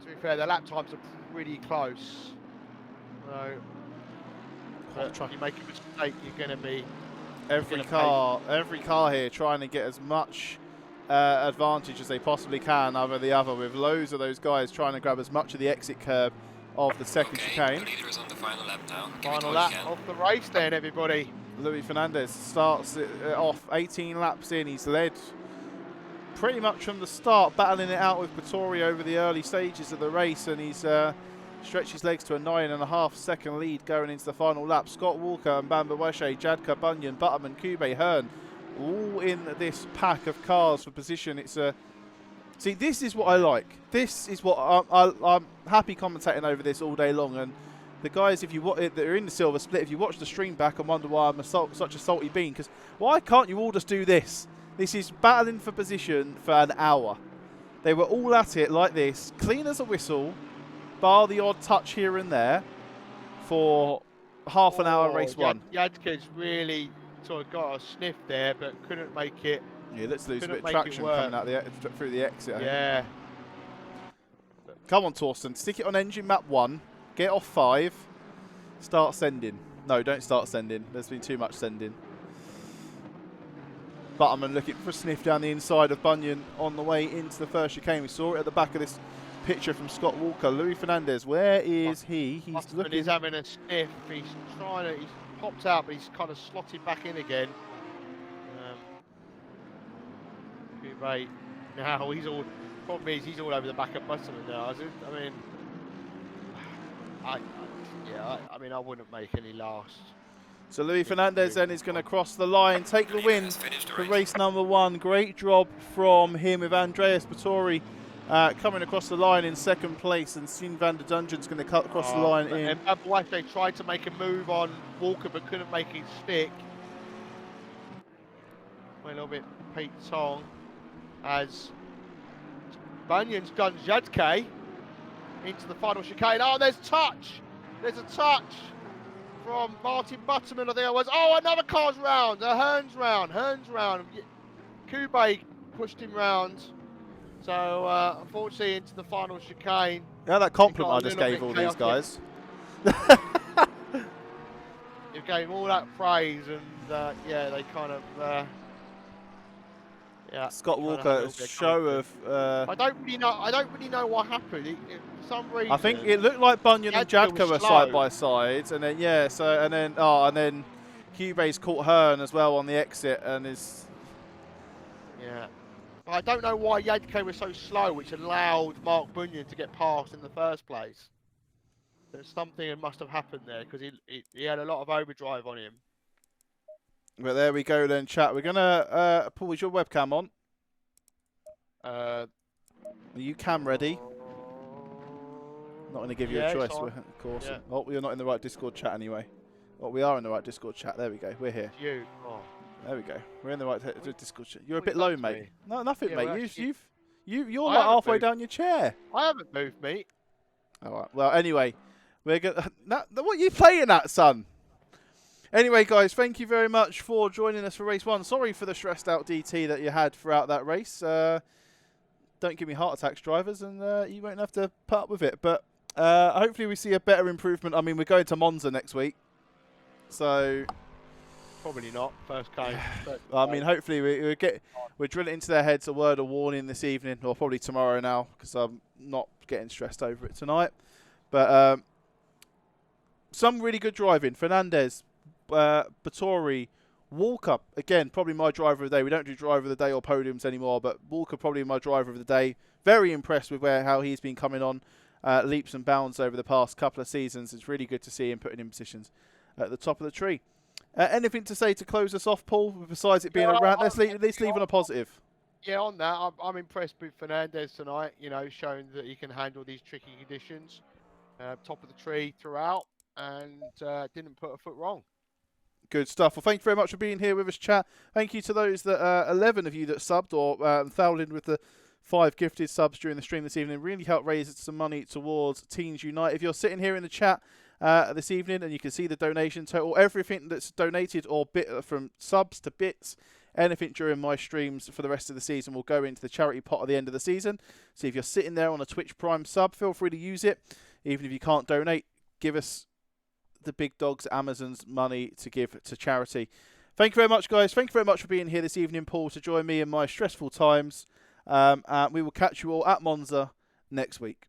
to be fair, the lap times are pretty close. So, if you make a mistake, you're going to be... Every car here trying to get as much advantage as they possibly can over the other, with loads of those guys trying to grab as much of the exit curb of the second chicane. The leader is on the final lap now. Final lap of the race then, everybody. Luis Fernandez starts it off 18 laps in. He's led pretty much from the start, battling it out with Pittori over the early stages of the race, and he's stretched his legs to a 9.5 second lead going into the final lap. Scott Walker and Bamba Weshe, Jadka, Bunyan, Butterman, Kube, Hearn, all in this pack of cars for position. It's a see, this is what I like. This is what I'm happy commentating over this all day long. And the guys, if you that are in the silver split, if you watch the stream back and wonder why I'm such a salty bean, because why can't you all just do this? This is battling for position for an hour. They were all at it like this, clean as a whistle, bar the odd touch here and there for half an hour race one. Yadka's really sort of got a sniff there, but couldn't make it. Yeah, let's lose a bit of make traction it work. coming out through the exit. I think. Yeah. Come on, Torsten. Stick it on engine map 1. Get off 5. Start sending. No, don't start sending. There's been too much sending. Butterman looking for a sniff down the inside of Bunyan on the way into the first chicane. We saw it at the back of this picture from Scott Walker. Louis Fernandez, where is he? He's looking. He's having a sniff. He's trying to. He's popped out, but he's kind of slotted back in again. Right now, he's all. Problem is, he's all over the back of Butterman now. I mean, I mean, I wouldn't make any last. So Louis Fernandez then is going to cross the line, take the win for race number 1. Great job from him with Andreas Bottori coming across the line in second place, and Sien van der Dungeon's going to cut across the line in. And they tried to make a move on Walker, but couldn't make it stick. Went a little bit Pete Tong as Bunyan's done Jadke into the final chicane. Oh, there's touch. There's a touch from Martin Butterman, I think it was. Oh, another car's round. A Hearns round. Kube pushed him round. So, unfortunately, into the final chicane. Yeah, that compliment I just gave all these guys. You gave all that praise, and yeah, they kind of. Yeah, Scott Walker, show of. I don't really know what happened. For some reason. I think it looked like Bunyan and Jadka were side by side, and then and then Cube's caught Hearn as well on the exit, and is. Yeah, I don't know why Jadke was so slow, which allowed Mark Bunyan to get past in the first place. There's something that must have happened there because he had a lot of overdrive on him. But there we go then, chat. We're gonna Paul, is your webcam on? Are you cam ready? Not gonna give you a choice, of course. Yeah. Oh, we're not in the right Discord chat anyway. Oh, we are in the right Discord chat. There we go. We're here. You. Oh. There we go. We're in the right Discord chat. You're a bit low, mate. No, nothing, yeah, mate. You're like halfway down your chair. I haven't moved, mate. All right. Well, anyway, we're gonna. What are you playing at, son? Anyway, guys, thank you very much for joining us for race 1. Sorry for the stressed out DT that you had throughout that race. Don't give me heart attacks, drivers, and you won't have to put up with it. But hopefully we see a better improvement. I mean, we're going to Monza next week. So... Probably not. First game. I mean, hopefully we're drilling into their heads a word of warning this evening, or probably tomorrow now, because I'm not getting stressed over it tonight. But some really good driving. Fernandez, Bottori, Walker, again, probably my driver of the day. We don't do driver of the day or podiums anymore, but Walker probably my driver of the day. Very impressed with how he's been coming on leaps and bounds over the past couple of seasons. It's really good to see him putting in positions at the top of the tree. Anything to say to close us off, Paul, besides it being a rant? Let's leave on a positive. Yeah, on that, I'm impressed with Fernandez tonight, showing that he can handle these tricky conditions. Top of the tree throughout, and didn't put a foot wrong. Good stuff. Well, thank you very much for being here with us, chat. Thank you to those that 11 of you that subbed or fouled in with the 5 gifted subs during the stream this evening. Really helped raise some money towards Teens Unite. If you're sitting here in the chat this evening and you can see the donation total, everything that's donated or from subs to bits, anything during my streams for the rest of the season will go into the charity pot at the end of the season. So if you're sitting there on a Twitch Prime sub, feel free to use it. Even if you can't donate, give us the big dogs Amazon's money to give to charity. Thank you very much, guys. Thank you very much for being here this evening, Paul, to join me in my stressful times. We will catch you all at Monza next week.